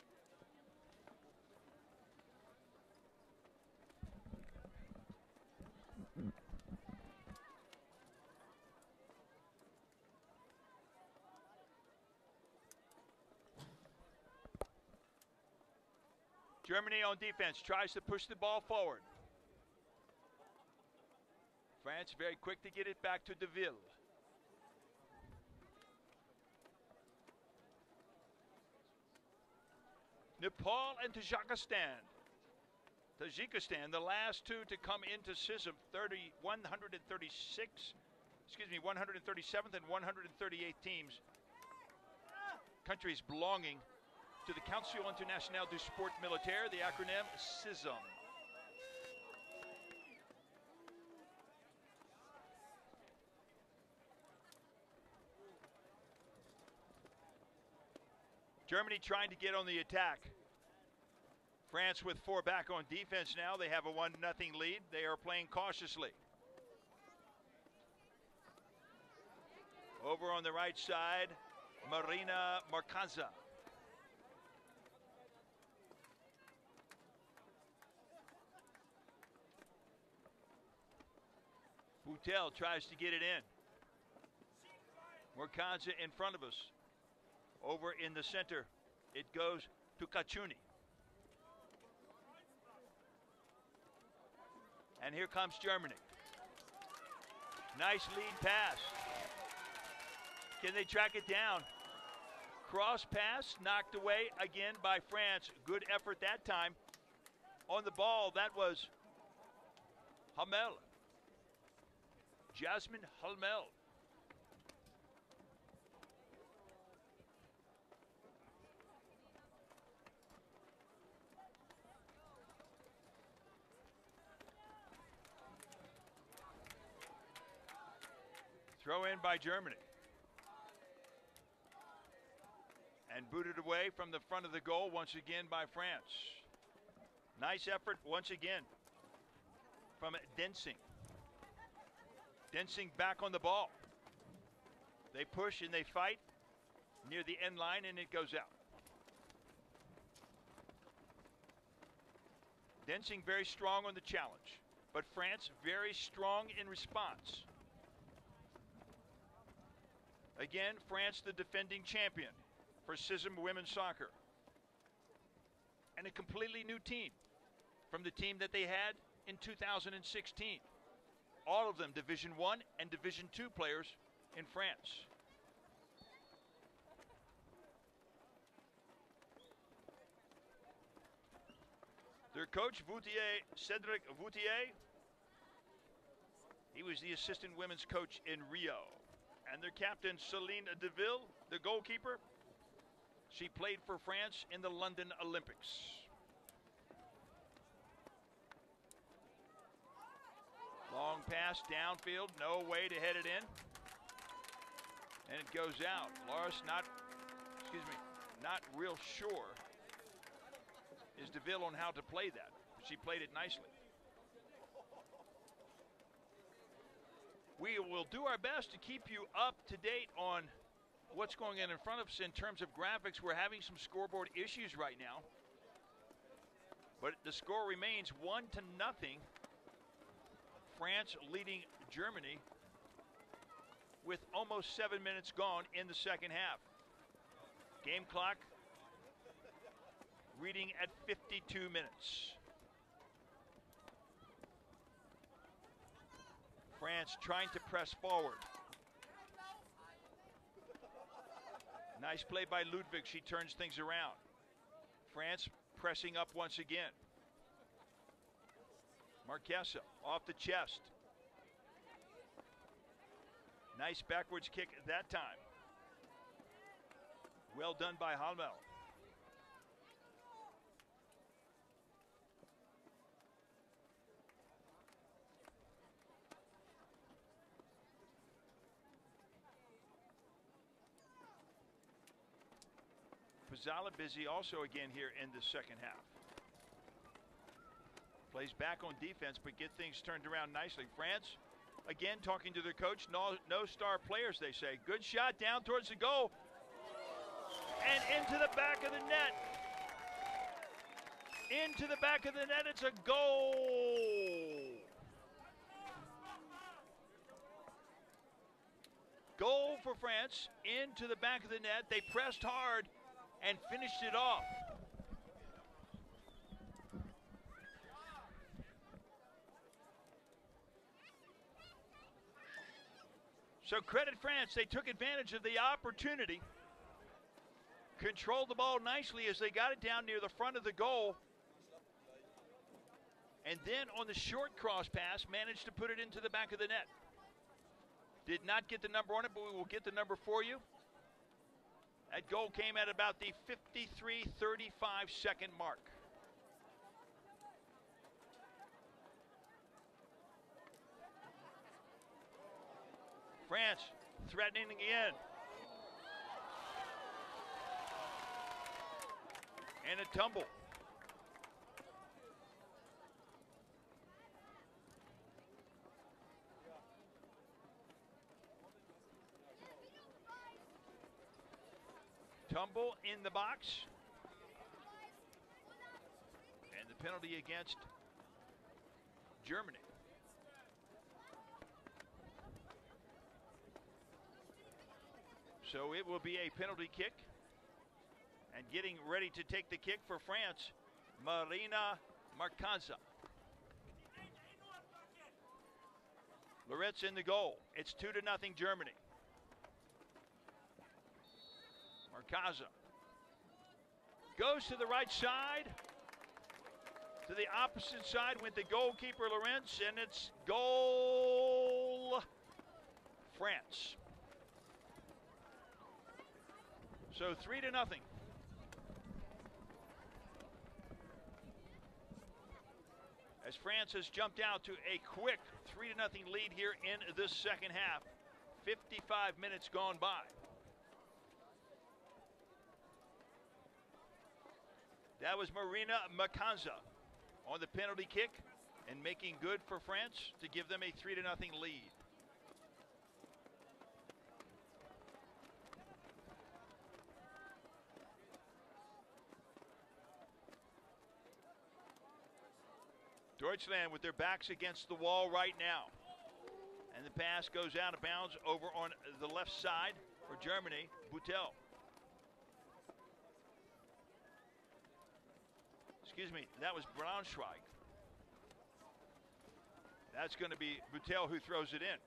Germany on defense tries to push the ball forward. France very quick to get it back to Deville. Nepal and Tajikistan. Tajikistan, the last two to come into CISM, 137th and 138 teams. Countries belonging to the Conseil International du Sport Militaire, the acronym CISM. Germany trying to get on the attack. France with 4 back on defense now. They have a 1-0 lead. They are playing cautiously. Over on the right side, Marina Marcaza. Boutel tries to get it in. Marcaza in front of us. Over in the center, it goes to Kachuni. And here comes Germany. Nice lead pass. Can they track it down? Cross pass knocked away again by France. Good effort that time. on the ball. That was Hamel. Jasmine Hamel. Throw in by Germany. And booted away from the front of the goal once again by France. Nice effort once again from Densing. Densing back on the ball. They push and they fight near the end line and it goes out. Densing very strong on the challenge, but France very strong in response. Again, France the defending champion for CISM women's soccer. And a completely new team from the team that they had in 2016. All of them Division 1 and Division 2 players in France. Their coach, Cedric Voutier, he was the assistant women's coach in Rio. And their captain, Céline Deville, the goalkeeper, she played for France in the London Olympics. Long pass downfield, no way to head it in. And it goes out. Loris not real sure is Deville on how to play that. She played it nicely. We will do our best to keep you up to date on what's going on in front of us in terms of graphics. We're having some scoreboard issues right now. But the score remains 1-0. France leading Germany with almost 7 minutes gone in the second half. Game clock reading at 52 minutes. France trying to press forward. Nice play by Ludwig. She turns things around. France pressing up once again. Marquesa off the chest. Nice backwards kick that time. Well done by Halmel. Pizzala busy also again here in the second half. Plays back on defense, but get things turned around nicely. France, again, talking to their coach. No star players, they say. Good shot down towards the goal. And into the back of the net. Into the back of the net. It's a goal. Goal for France. Into the back of the net. They pressed hard and finished it off. So credit France, they took advantage of the opportunity, controlled the ball nicely as they got it down near the front of the goal, and then on the short cross pass, managed to put it into the back of the net. Did not get the number on it, but we will get the number for you. That goal came at about the 53-35 second mark. France threatening again. And a tumble. Tumble in the box. And the penalty against Germany. So it will be a penalty kick. And getting ready to take the kick for France, Marina Marcanza. Loretz in the goal. It's 2-0 Germany. Marcanza goes to the right side. To the opposite side went the goalkeeper, Lawrence, and it's goal France. So 3-0. As France has jumped out to a quick 3-0 lead here in this second half. 55 minutes gone by. That was Marina Makanza on the penalty kick and making good for France to give them a 3-0 lead. Deutschland with their backs against the wall right now. And the pass goes out of bounds over on the left side for Germany, Boutel. Excuse me, that was Braunschweig. That's going to be Boutel who throws it in.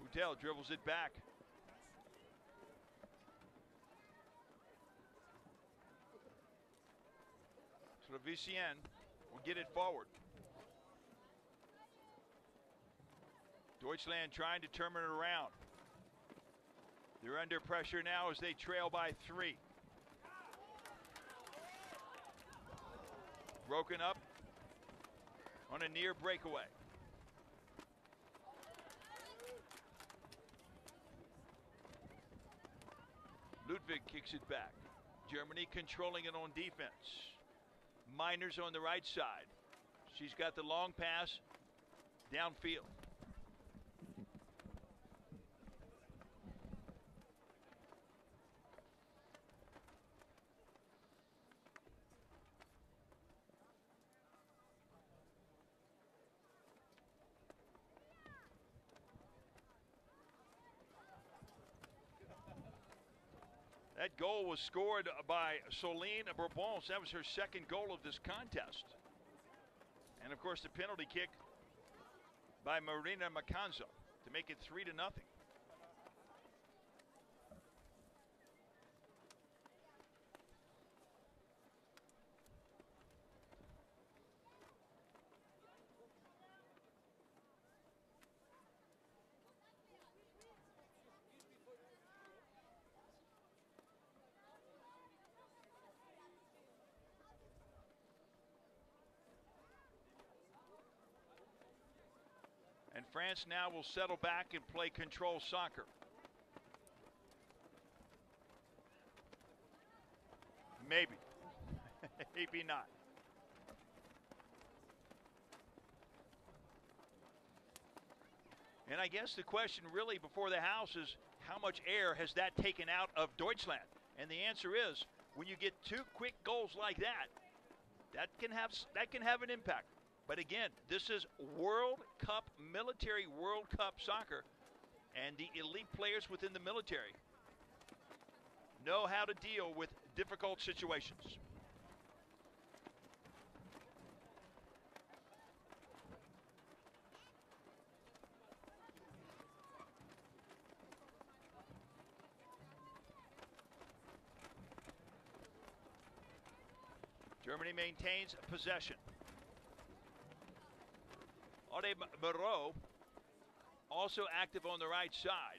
Boutel dribbles it back. Vicien will get it forward. Deutschland trying to turn it around. They're under pressure now as they trail by 3. Broken up on a near breakaway. Ludwig kicks it back. Germany controlling it on defense. Miners on the right side. She's got the long pass downfield. That goal was scored by Soline Bourbons. That was her second goal of this contest. And of course the penalty kick by Marina Makanza to make it 3-0. And France now will settle back and play control soccer. Maybe. Maybe not. And I guess the question really before the house is how much air has that taken out of Deutschland? And the answer is when you get 2 quick goals like that, that can have an impact. But again, this is World Cup, military World Cup soccer, and the elite players within the military know how to deal with difficult situations. Germany maintains possession. Ode Moreau also active on the right side,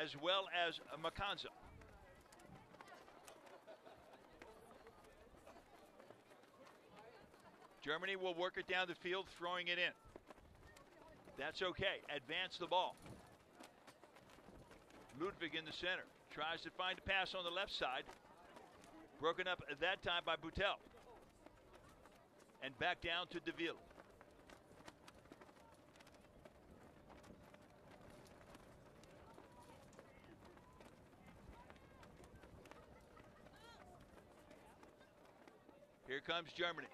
as well as Makanza. Germany will work it down the field, throwing it in. That's okay. Advance the ball. Ludwig in the center. Tries to find a pass on the left side. Broken up at that time by Boutel. And back down to Deville. Here comes Germany.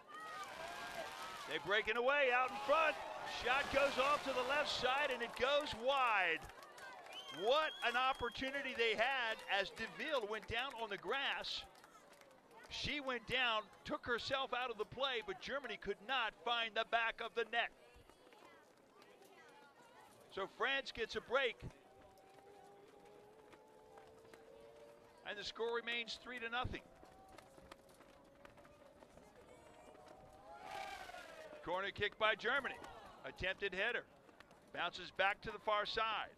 They're breaking away out in front. Shot goes off to the left side and it goes wide. What an opportunity they had as Deville went down on the grass. She went down, took herself out of the play, but Germany could not find the back of the net. So France gets a break. And the score remains 3-0. Corner kick by Germany. Attempted header. Bounces back to the far side.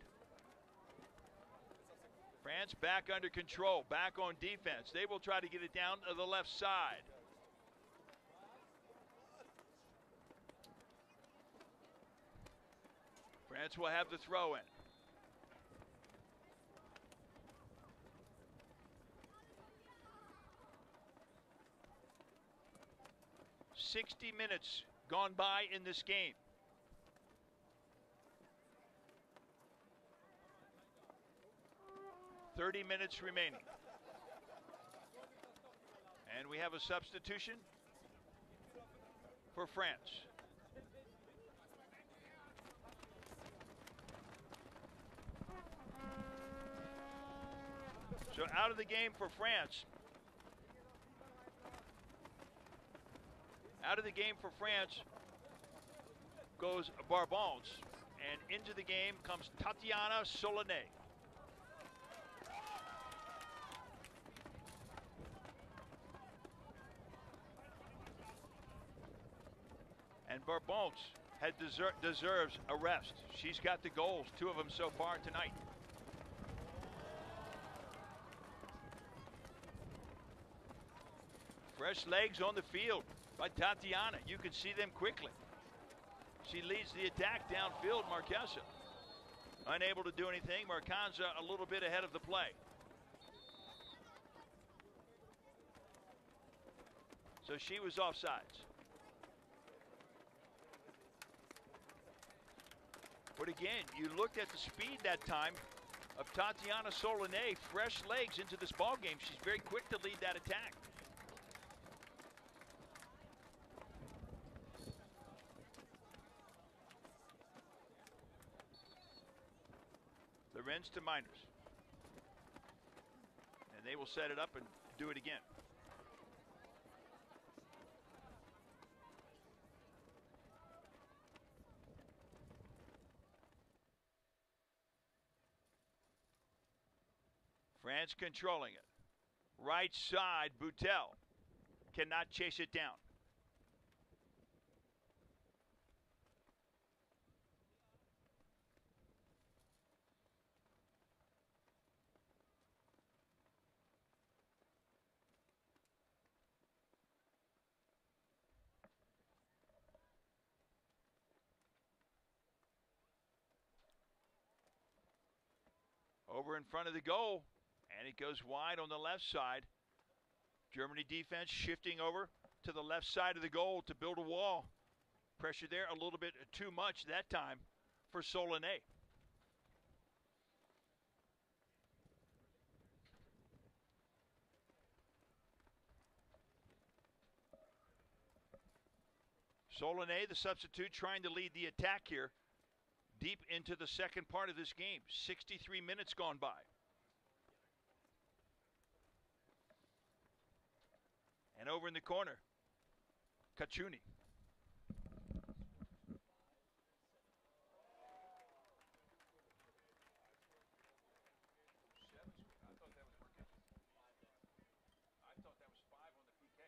France back under control, back on defense. They will try to get it down to the left side. France will have the throw in. "60 minutes gone by in this game. "30 minutes remaining. And we have a substitution for France. So out of the game for France. Out of the game for France goes Barbons, and into the game comes Tatiana Solonay. And Barbons deserves a rest. She's got the goals, 2 of them so far tonight. Fresh legs on the field by Tatiana. You can see them quickly. She leads the attack downfield, Marquesa. Unable to do anything. Marcanza a little bit ahead of the play. So she was offsides. But again, you looked at the speed that time of Tatiana Solonay. Fresh legs into this ball game. She's very quick to lead that attack. Lorenz to Miners. And they will set it up and do it again. France controlling it. Right side, Boutel cannot chase it down. Over in front of the goal. And it goes wide on the left side. Germany defense shifting over to the left side of the goal to build a wall. Pressure there a little bit too much that time for Solonay. Solonay, the substitute, trying to lead the attack here deep into the second part of this game. 63 minutes gone by. And over in the corner, Cacciuni. I thought that was 5 on the PK.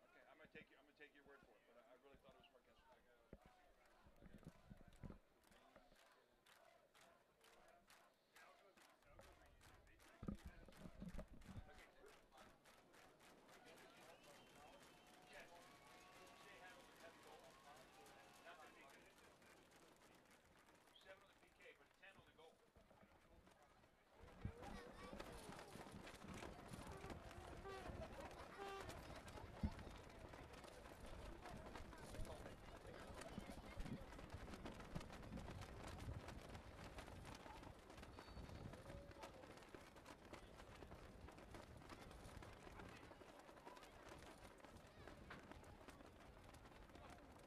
Okay, I'm gonna take your word for it, but I really thought it was Marquez.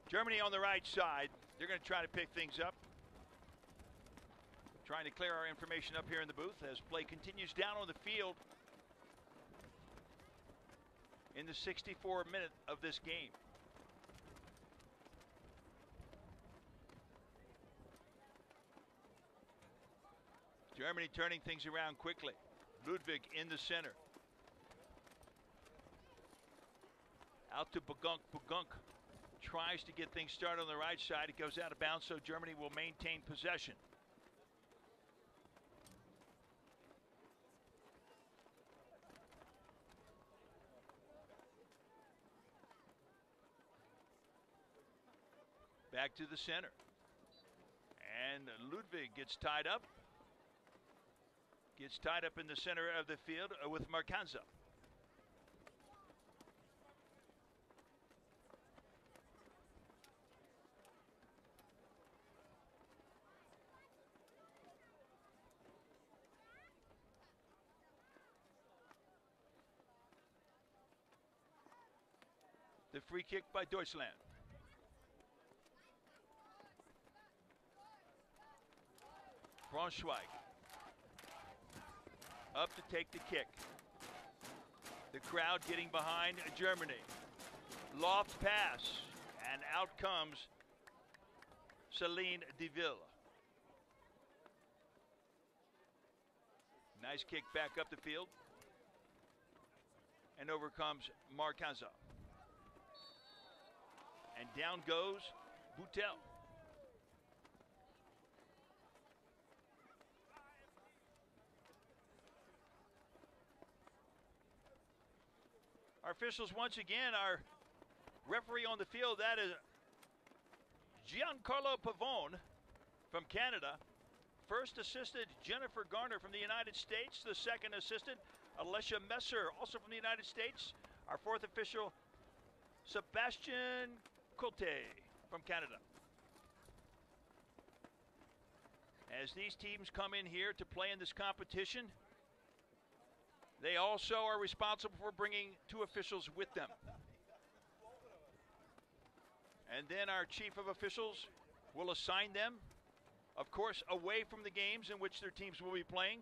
Germany on the right side. They're going to try to pick things up. Trying to clear our information up here in the booth as play continues down on the field in the 64th minute of this game. Germany turning things around quickly. Ludwig in the center. Out to Bugunk. Bugunk tries to get things started on the right side. It goes out of bounds, so Germany will maintain possession. Back to the center. And Ludwig gets tied up. Gets tied up in the center of the field with Marcanza. The free kick by Deutschland. Braunschweig up to take the kick. The crowd getting behind Germany. Loft pass, and out comes Celine Deville. Nice kick back up the field. And over comes Marcanza. And down goes Boutel. Our officials once again, our referee on the field, that is Giancarlo Pavone from Canada. First assistant, Jennifer Garner from the United States. The second assistant, Alessia Messer, also from the United States. Our fourth official, Sebastian Cote from Canada. As these teams come in here to play in this competition, they also are responsible for bringing two officials with them. And then our chief of officials will assign them, of course, away from the games in which their teams will be playing.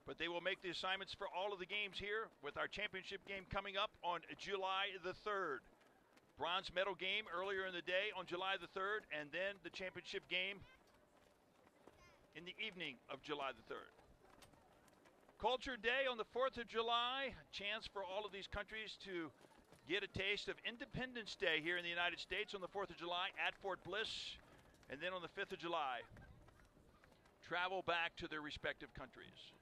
But they will make the assignments for all of the games here, with our championship game coming up on July the 3rd. Bronze medal game earlier in the day on July the 3rd, and then the championship game in the evening of July the 3rd. Culture Day on the 4th of July, a chance for all of these countries to get a taste of Independence Day here in the United States on the 4th of July at Fort Bliss, and then on the 5th of July, travel back to their respective countries.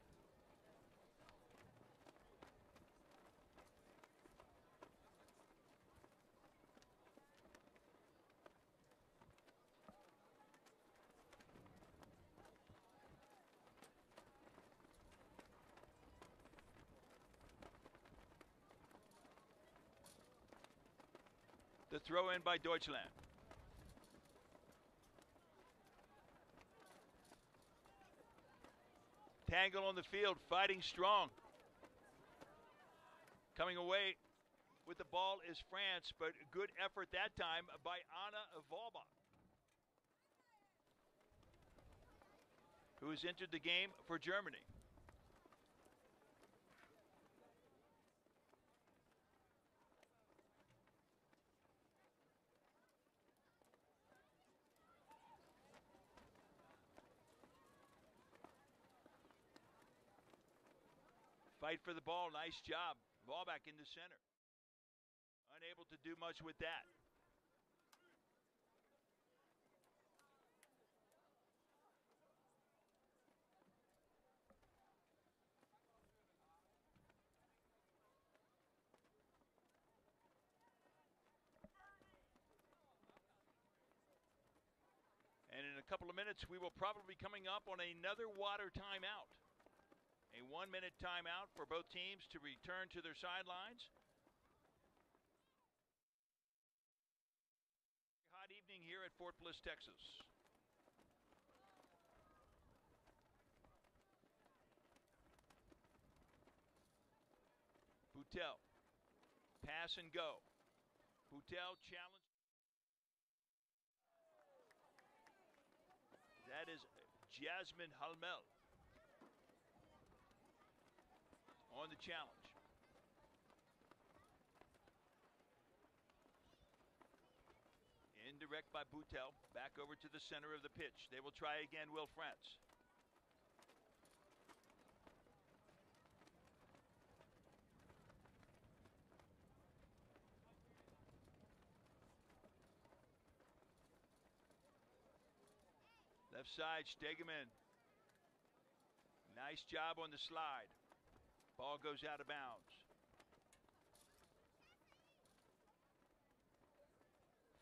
The throw in by Deutschland. Tangle on the field, fighting strong. Coming away with the ball is France, but good effort that time by Anna Volba, who has entered the game for Germany. Fight for the ball, nice job. Ball back in the center. Unable to do much with that. And in a couple of minutes, we will probably be coming up on another water timeout. A 1-minute timeout for both teams to return to their sidelines. Hot evening here at Fort Bliss, Texas. Boutel. Pass and go. Boutel challenge. That is Jasmine Halmel on the challenge. Indirect by Boutel. Back over to the center of the pitch. They will try again, Will France. Left side, Stegeman. Nice job on the slide. Ball goes out of bounds.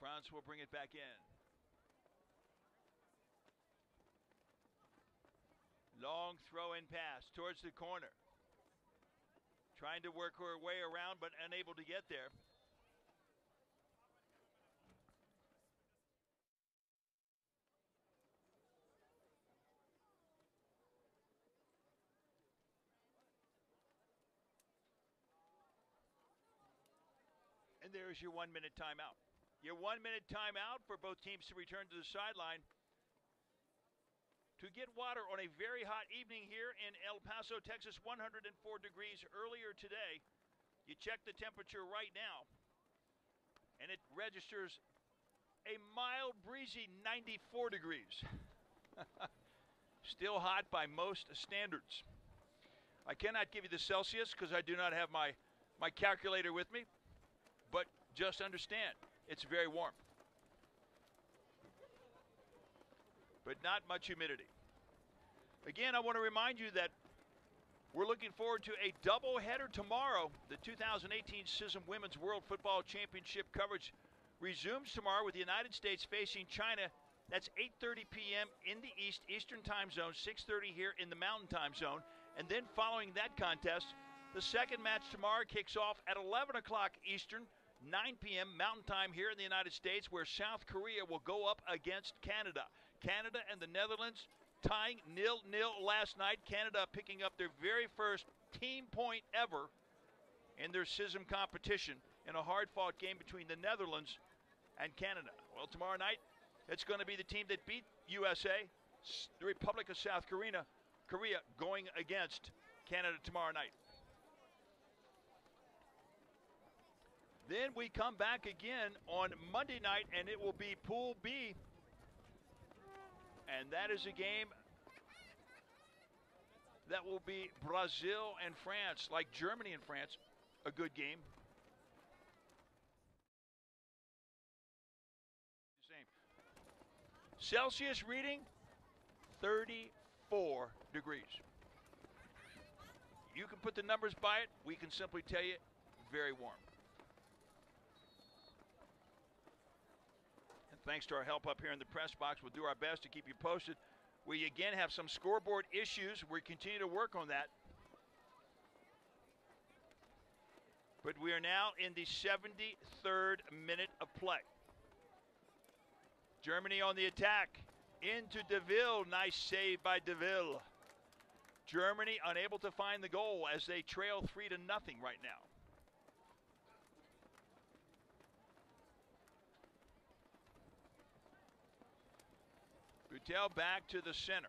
France will bring it back in. Long throw-in pass towards the corner. Trying to work her way around, but unable to get there. And there's your 1 minute timeout. Your 1 minute timeout for both teams to return to the sideline to get water on a very hot evening here in El Paso, Texas. 104 degrees earlier today. You check the temperature right now, and it registers a mild, breezy 94 degrees. Still hot by most standards. I cannot give you the Celsius because I do not have my calculator with me, but just understand, it's very warm. But not much humidity. Again, I want to remind you that we're looking forward to a doubleheader tomorrow. The 2018 CISM Women's World Football Championship coverage resumes tomorrow with the United States facing China. That's 8:30 p.m. in the Eastern Time Zone, 6:30 here in the Mountain Time Zone. And then following that contest, the second match tomorrow kicks off at 11 o'clock Eastern, 9 p.m. Mountain Time here in the United States, where South Korea will go up against Canada. Canada and the Netherlands tying 0-0 last night. Canada picking up their very first team point ever in their CISM competition in a hard-fought game between the Netherlands and Canada. Well, tomorrow night, it's going to be the team that beat USA, the Republic of South Korea, going against Canada tomorrow night. Then we come back again on Monday night, and it will be Pool B. And that is a game that will be Brazil and France, like Germany and France, a good game. Same. Celsius reading, 34 degrees. You can put the numbers by it. We can simply tell you, very warm. Thanks to our help up here in the press box, we'll do our best to keep you posted. We again have some scoreboard issues. We continue to work on that. But we are now in the 73rd minute of play. Germany on the attack. Into DeVille. Nice save by DeVille. Germany unable to find the goal as they trail 3-0 right now. Boutel back to the center.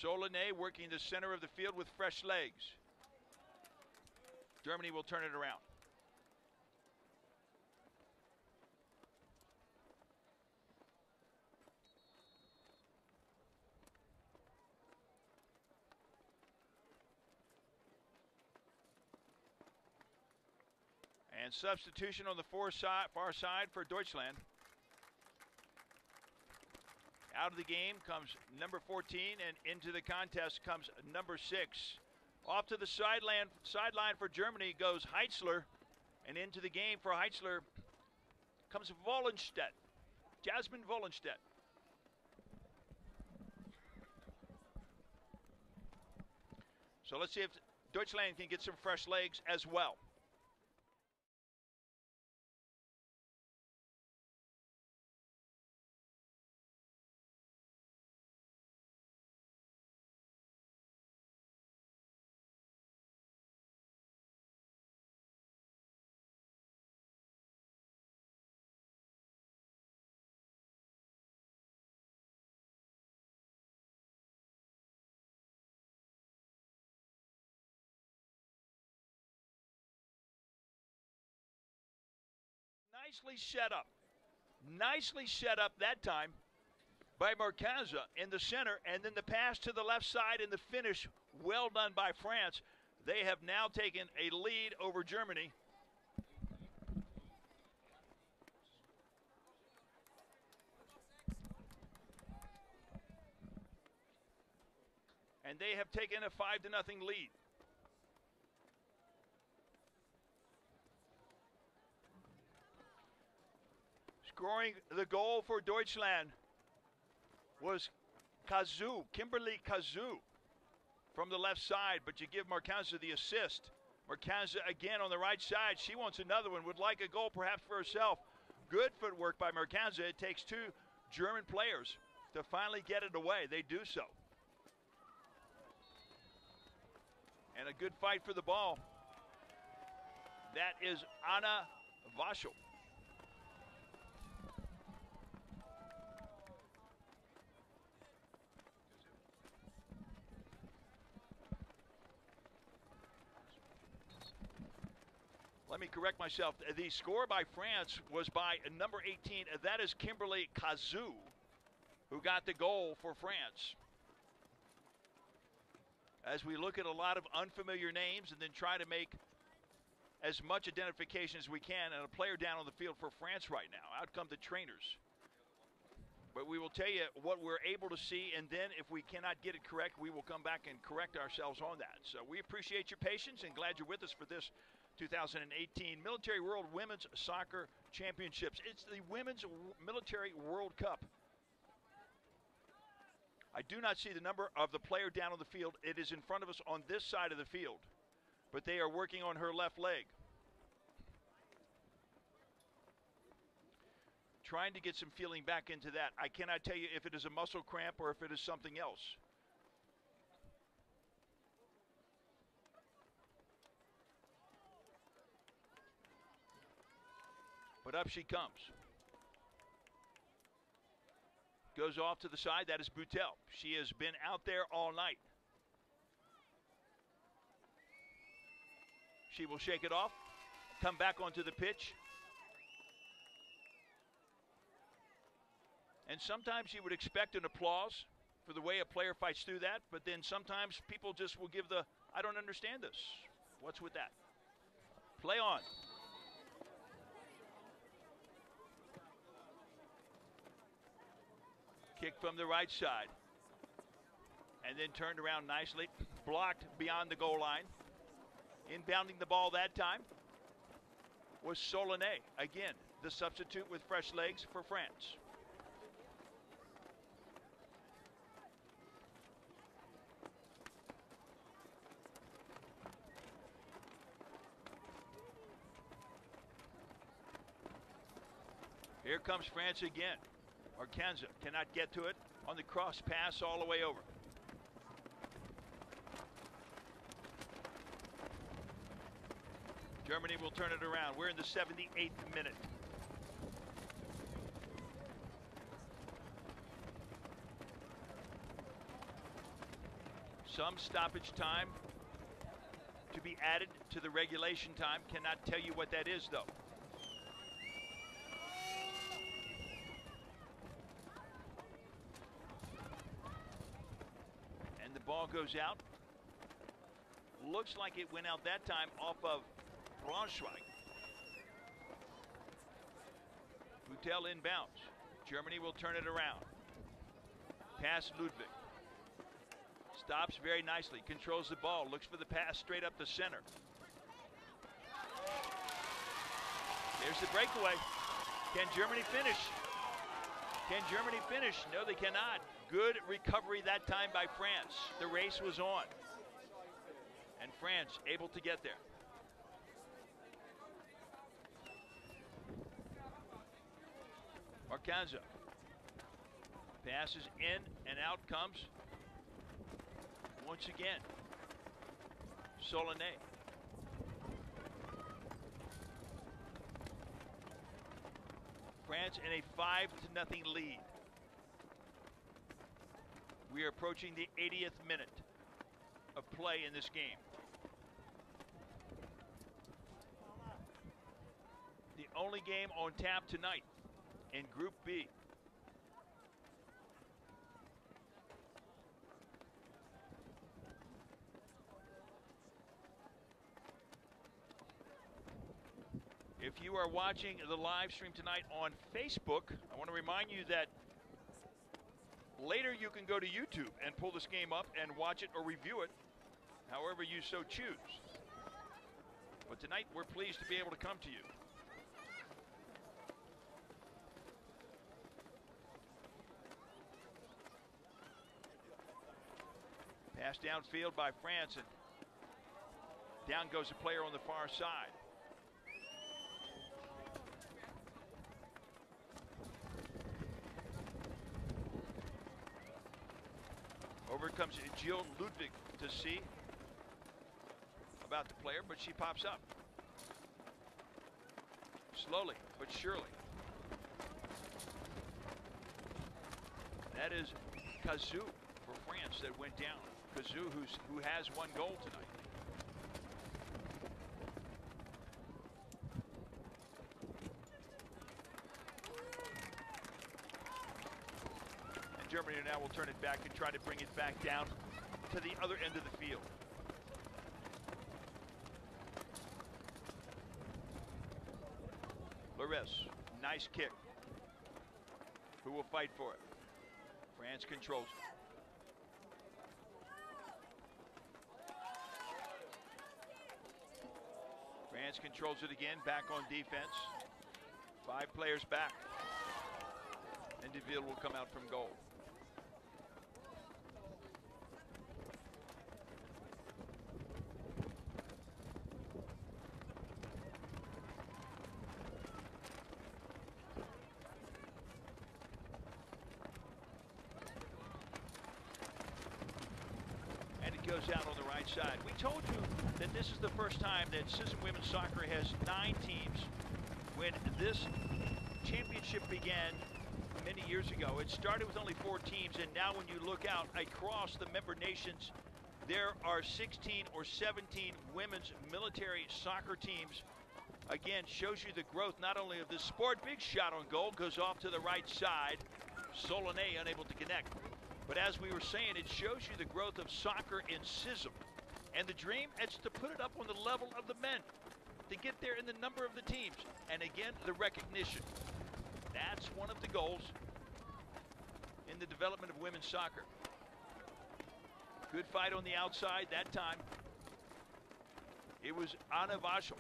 Solinet working the center of the field with fresh legs. Germany will turn it around. And substitution on the far side for Deutschland. Out of the game comes number 14, and into the contest comes number 6. Off to the sideline for Germany goes Heitzler, and into the game for Heitzler comes Wollenstedt, Jasmine Wollenstedt. So let's see if Deutschland can get some fresh legs as well. Nicely set up that time by Marcaza in the center, and then the pass to the left side and the finish well done by France. They have now taken a lead over Germany. and they have taken a 5-0 lead. Scoring the goal for Deutschland was Kazoo, Kimberly Kazoo, from the left side, but you give Merkanza the assist. Merkanza again on the right side. She wants another one, would like a goal perhaps for herself. Good footwork by Merkanza. It takes two German players to finally get it away. They do so. And a good fight for the ball. That is Anna Vaschel. Let me correct myself. The score by France was by number 18. That is Kimberly Kazoo, who got the goal for France. As we look at a lot of unfamiliar names and then try to make as much identification as we can, and a player down on the field for France right now. Out come the trainers. But we will tell you what we're able to see, and then if we cannot get it correct, we will come back and correct ourselves on that. So we appreciate your patience and glad you're with us for this 2018 Military World Women's Soccer Championships. It's the Women's Military World Cup. I do not see the number of the player down on the field. It is in front of us on this side of the field, but they are working on her left leg. Trying to get some feeling back into that. I cannot tell you if it is a muscle cramp or if it is something else. But up she comes. Goes off to the side. That is Boutel. She has been out there all night. She will shake it off, come back onto the pitch. And sometimes you would expect an applause for the way a player fights through that, but then sometimes people just will give the, I don't understand this. What's with that? Play on. Kick from the right side. And then turned around nicely. Blocked beyond the goal line. Inbounding the ball that time was Solinet. Again, the substitute with fresh legs for France. Here comes France again. Merkanza cannot get to it on the cross pass all the way over. Germany will turn it around. We're in the 78th minute. Some stoppage time to be added to the regulation time. Cannot tell you what that is, though. Ball goes out. Looks like it went out that time off of Braunschweig. Boutel inbounds. Germany will turn it around. Pass Ludwig. Stops very nicely. Controls the ball. Looks for the pass straight up the center. There's the breakaway. Can Germany finish? Can Germany finish? No, they cannot. Good recovery that time by France. The race was on. And France able to get there. Merkanza. Passes in and out comes. Once again. Solinet. France in a 5-0 lead. We are approaching the 80th minute of play in this game. The only game on tap tonight in Group B. If you are watching the live stream tonight on Facebook, I want to remind you that Later, you can go to YouTube and pull this game up and watch it or review it, however you so choose. But tonight, we're pleased to be able to come to you. Pass downfield by France, and down goes a player on the far side. Over comes Jill Ludwig to see about the player, but she pops up. Slowly, but surely. That is Kazoo for France that went down. Kazoo, who has one goal tonight. And Germany now will turn it back and try to bring it back down to the other end of the field. Larez, nice kick. Who will fight for it? France controls it. France controls it again, back on defense. 5 players back. And DeVille will come out from goal. And it goes out on the right side. We told you that this is the first time that CISM Women's Soccer has 9 teams. When this championship began many years ago, it started with only 4 teams, and now when you look out across the member nations, there are 16 or 17 women's military soccer teams. Again, shows you the growth not only of this sport. Big shot on goal, goes off to the right side. Solonay unable to connect. But as we were saying, it shows you the growth of soccer in CISM. And the dream is to put it up on the level of the men, to get there in the number of the teams. And again, the recognition. That's one of the goals in the development of women's soccer. Good fight on the outside that time. It was Anna Vashel.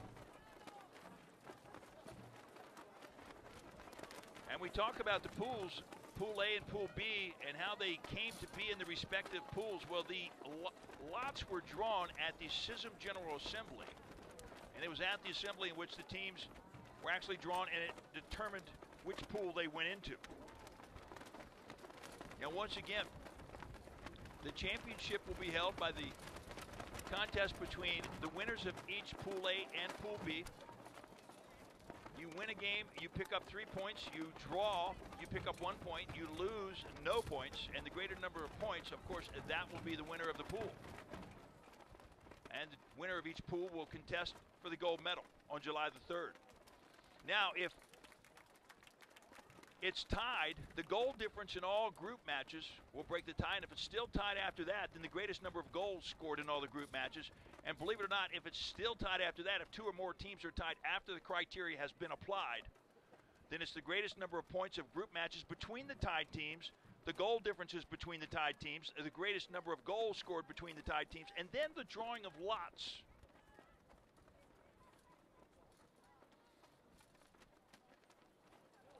And we talk about the pools, Pool A and Pool B, and how they came to be in the respective pools. Well, the lots were drawn at the CISM General Assembly, and it was at the assembly in which the teams were actually drawn, and it determined which pool they went into. Now, once again, the championship will be held by the contest between the winners of each Pool A and Pool B. You win a game, you pick up 3 points. You draw, you pick up 1 point. You lose, no points. And the greater number of points, of course, that will be the winner of the pool. And the winner of each pool will contest for the gold medal on July the 3rd. Now, if it's tied, the goal difference in all group matches will break the tie. And if it's still tied after that, then the greatest number of goals scored in all the group matches. And believe it or not, if it's still tied after that, if 2 or more teams are tied after the criteria has been applied, then it's the greatest number of points of group matches between the tied teams, the goal differences between the tied teams, the greatest number of goals scored between the tied teams, and then the drawing of lots.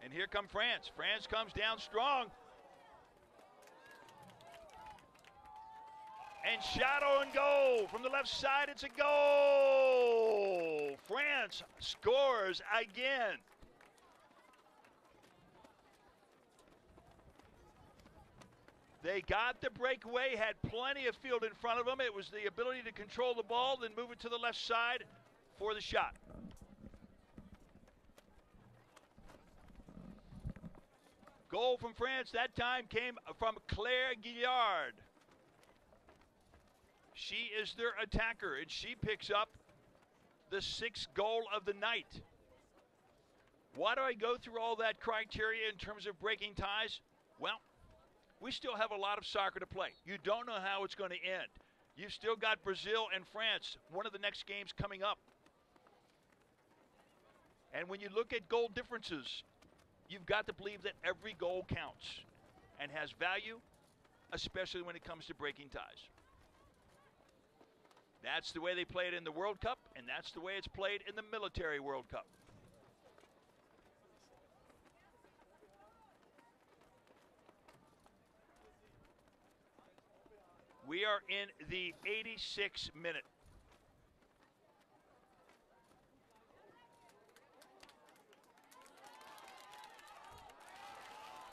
And here come France. France comes down strong. And shot on goal from the left side. It's a goal. France scores again. They got the breakaway, had plenty of field in front of them. It was the ability to control the ball, then move it to the left side for the shot. Goal from France that time came from Claire Guillard. She is their attacker, and she picks up the 6th goal of the night. Why do I go through all that criteria in terms of breaking ties? Well, we still have a lot of soccer to play. You don't know how it's going to end. You've still got Brazil and France, one of the next games coming up. And when you look at goal differences, you've got to believe that every goal counts. and has value, especially when it comes to breaking ties. That's the way they play it in the World Cup, and that's the way it's played in the Military World Cup. We are in the 86th minute.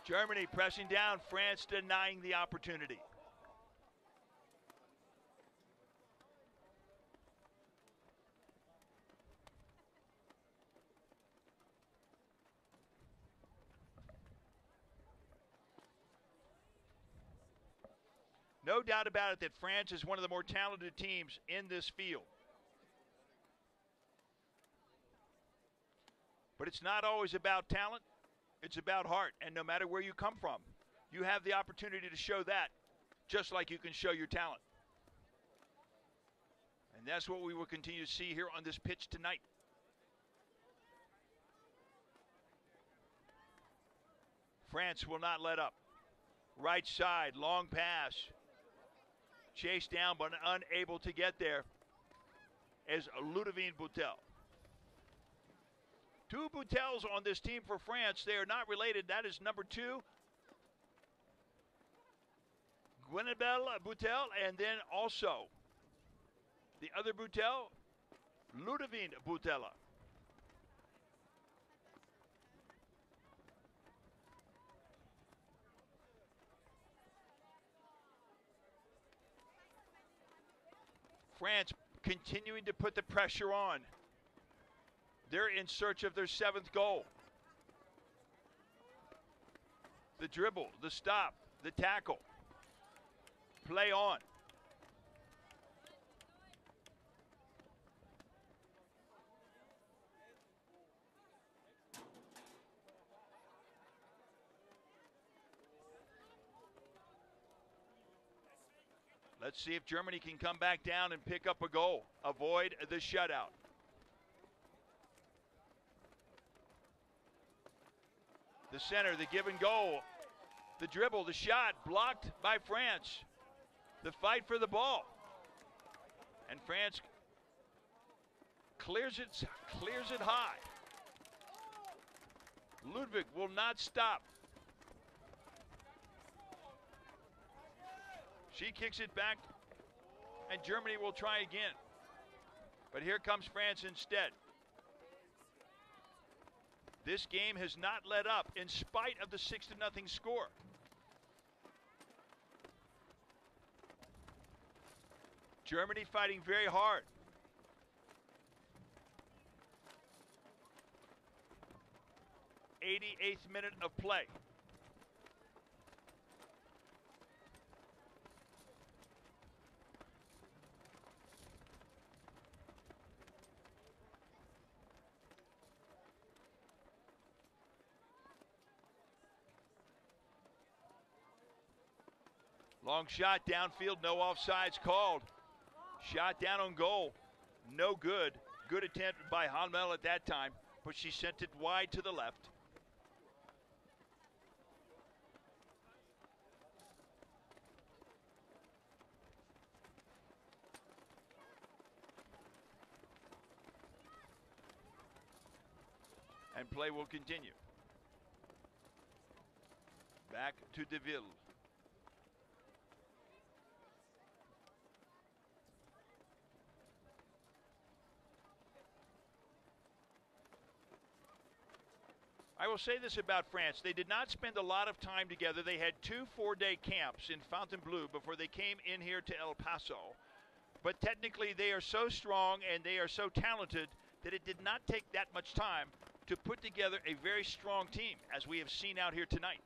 Germany pressing down, France denying the opportunity. No doubt about it that France is one of the more talented teams in this field. But it's not always about talent. It's about heart. And no matter where you come from, you have the opportunity to show that, just like you can show your talent. And that's what we will continue to see here on this pitch tonight. France will not let up. Right side, long pass. Chased down but unable to get there is Ludovine Boutel. Two Boutels on this team for France. They are not related. That is number 2, Guenebel Boutel, and then also the other Boutel, Ludovine Boutella. France continuing to put the pressure on. They're in search of their 7th goal. The dribble, the stop, the tackle. Play on. Let's see if Germany can come back down and pick up a goal. Avoid the shutout. The center, the give and goal. The dribble, the shot, blocked by France. The fight for the ball. And France clears it high. Ludwig will not stop. She kicks it back, and Germany will try again. But here comes France instead. This game has not let up in spite of the 6-0 score. Germany fighting very hard. '88th minute of play. Long shot downfield, no offsides called. Shot down on goal, no good. Good attempt by Hanmel at that time, but she sent it wide to the left. And play will continue. Back to Deville. I will say this about France. They did not spend a lot of time together. They had 2 4-day camps in Fontainebleau before they came in here to El Paso. But technically they are so strong and they are so talented that it did not take that much time to put together a very strong team, as we have seen out here tonight.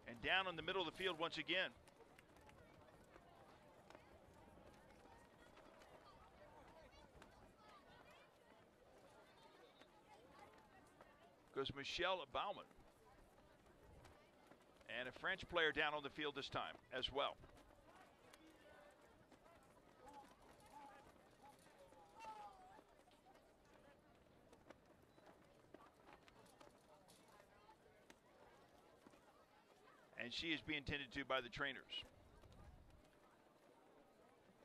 And down in the middle of the field once again. Goes Michelle Baumann. And a French player down on the field this time as well. and she is being tended to by the trainers.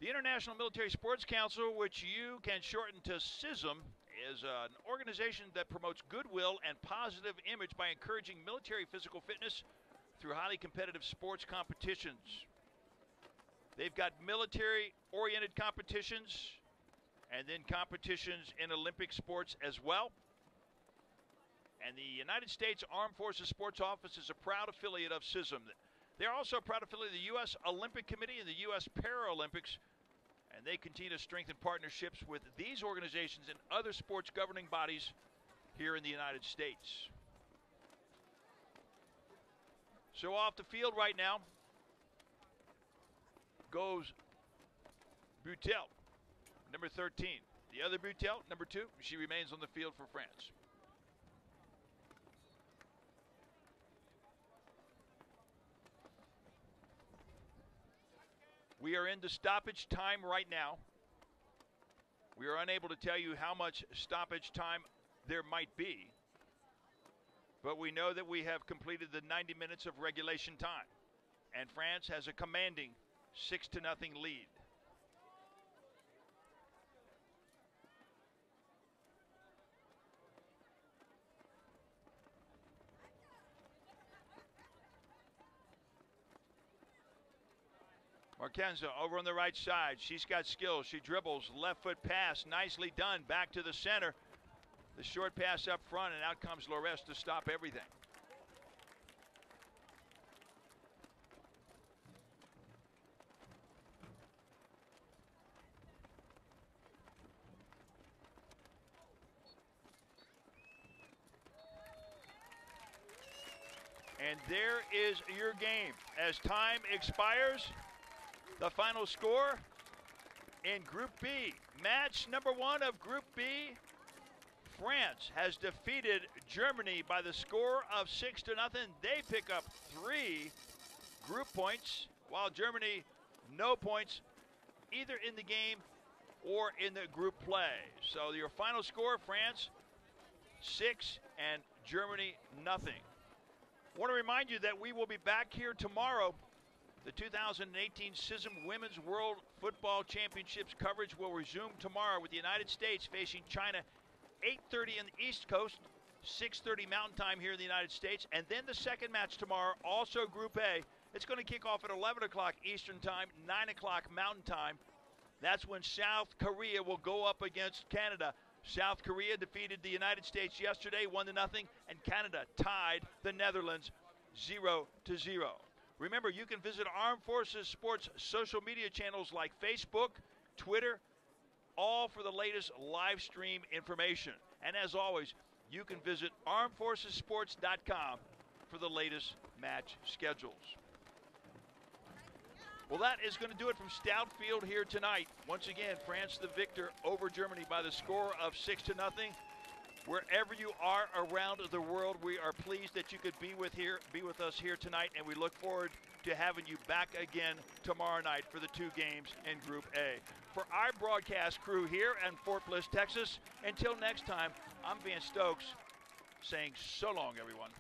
The International Military Sports Council, which you can shorten to CISM, is an organization that promotes goodwill and positive image by encouraging military physical fitness through highly competitive sports competitions. They've got military-oriented competitions and then competitions in Olympic sports as well. And the United States Armed Forces Sports Office is a proud affiliate of CISM. They're also a proud affiliate of the U.S. Olympic Committee and the U.S. Paralympics, and they continue to strengthen partnerships with these organizations and other sports governing bodies here in the United States. So off the field right now goes Butel, number 13. The other Butel, number 2, she remains on the field for France. We are into stoppage time right now. We are unable to tell you how much stoppage time there might be, but we know that we have completed the 90 minutes of regulation time, and France has a commanding 6-0 lead. Marquenza over on the right side. She's got skills. She dribbles. Left foot pass. Nicely done. Back to the center. The short pass up front, and out comes Lores to stop everything. And there is your game. As time expires, the final score in Group B. Match number 1 of Group B. France has defeated Germany by the score of 6-0. They pick up 3 group points, while Germany no points either in the game or in the group play. So your final score, France 6 and Germany nothing. I want to remind you that we will be back here tomorrow. The 2018 CISM Women's World Football Championships coverage will resume tomorrow with the United States facing China, 8:30 on the East Coast, 6:30 Mountain Time here in the United States. And then the second match tomorrow, also Group A. It's going to kick off at 11 o'clock Eastern Time, 9 o'clock Mountain Time. That's when South Korea will go up against Canada. South Korea defeated the United States yesterday, 1-0, and Canada tied the Netherlands 0-0. Remember, you can visit Armed Forces Sports social media channels like Facebook, Twitter, all for the latest live stream information. And as always, you can visit armedforcesports.com for the latest match schedules. Well, that is going to do it from Stout Field here tonight. Once again, France the victor over Germany by the score of 6-0. Wherever you are around the world, we are pleased that you could be with us here tonight, and we look forward to having you back again tomorrow night for the 2 games in Group A. For our broadcast crew here in Fort Bliss, Texas, until next time, I'm Van Stokes saying so long, everyone.